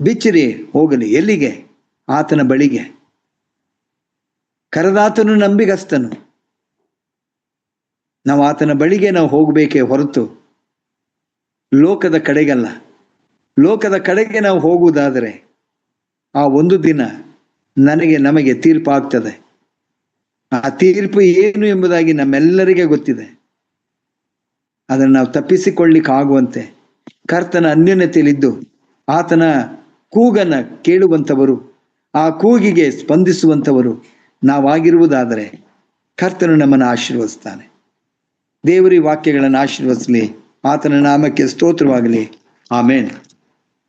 ಬಿಚ್ಚಿರಿ, ಹೋಗಲಿ. ಎಲ್ಲಿಗೆ? ಆತನ ಬಳಿಗೆ. ಕರೆದಾತನು ನಂಬಿಗಸ್ತನು. ನಾವು ಆತನ ಬಳಿಗೆ ನಾವು ಹೋಗಬೇಕೇ ಹೊರತು ಲೋಕದ ಕಡೆಗಲ್ಲ. ಲೋಕದ ಕಡೆಗೆ ನಾವು ಹೋಗುವುದಾದರೆ ಆ ಒಂದು ದಿನ ನಮಗೆ ತೀರ್ಪು ಆಗ್ತದೆ. ಆ ತೀರ್ಪು ಏನು ಎಂಬುದಾಗಿ ನಮ್ಮೆಲ್ಲರಿಗೆ ಗೊತ್ತಿದೆ. ಅದನ್ನು ನಾವು ತಪ್ಪಿಸಿಕೊಳ್ಳಿಕ್ಕಾಗುವಂತೆ ಕರ್ತನ ಅನ್ಯೋನ್ಯತೆಯಲ್ಲಿದ್ದು ಆತನ ಕೂಗನ್ನ ಕೇಳುವಂಥವರು, ಆ ಕೂಗಿಗೆ ಸ್ಪಂದಿಸುವಂಥವರು ನಾವಾಗಿರುವುದಾದರೆ ಕರ್ತನು ನಮ್ಮನ್ನು ಆಶೀರ್ವದಿಸ್ತಾನೆ. ದೇವರ ವಾಕ್ಯಗಳನ್ನು ಆಶೀರ್ವದಿಸಲಿ. ಆತನ ನಾಮಕ್ಕೆ ಸ್ತೋತ್ರವಾಗಲಿ. ಆಮೇನ್.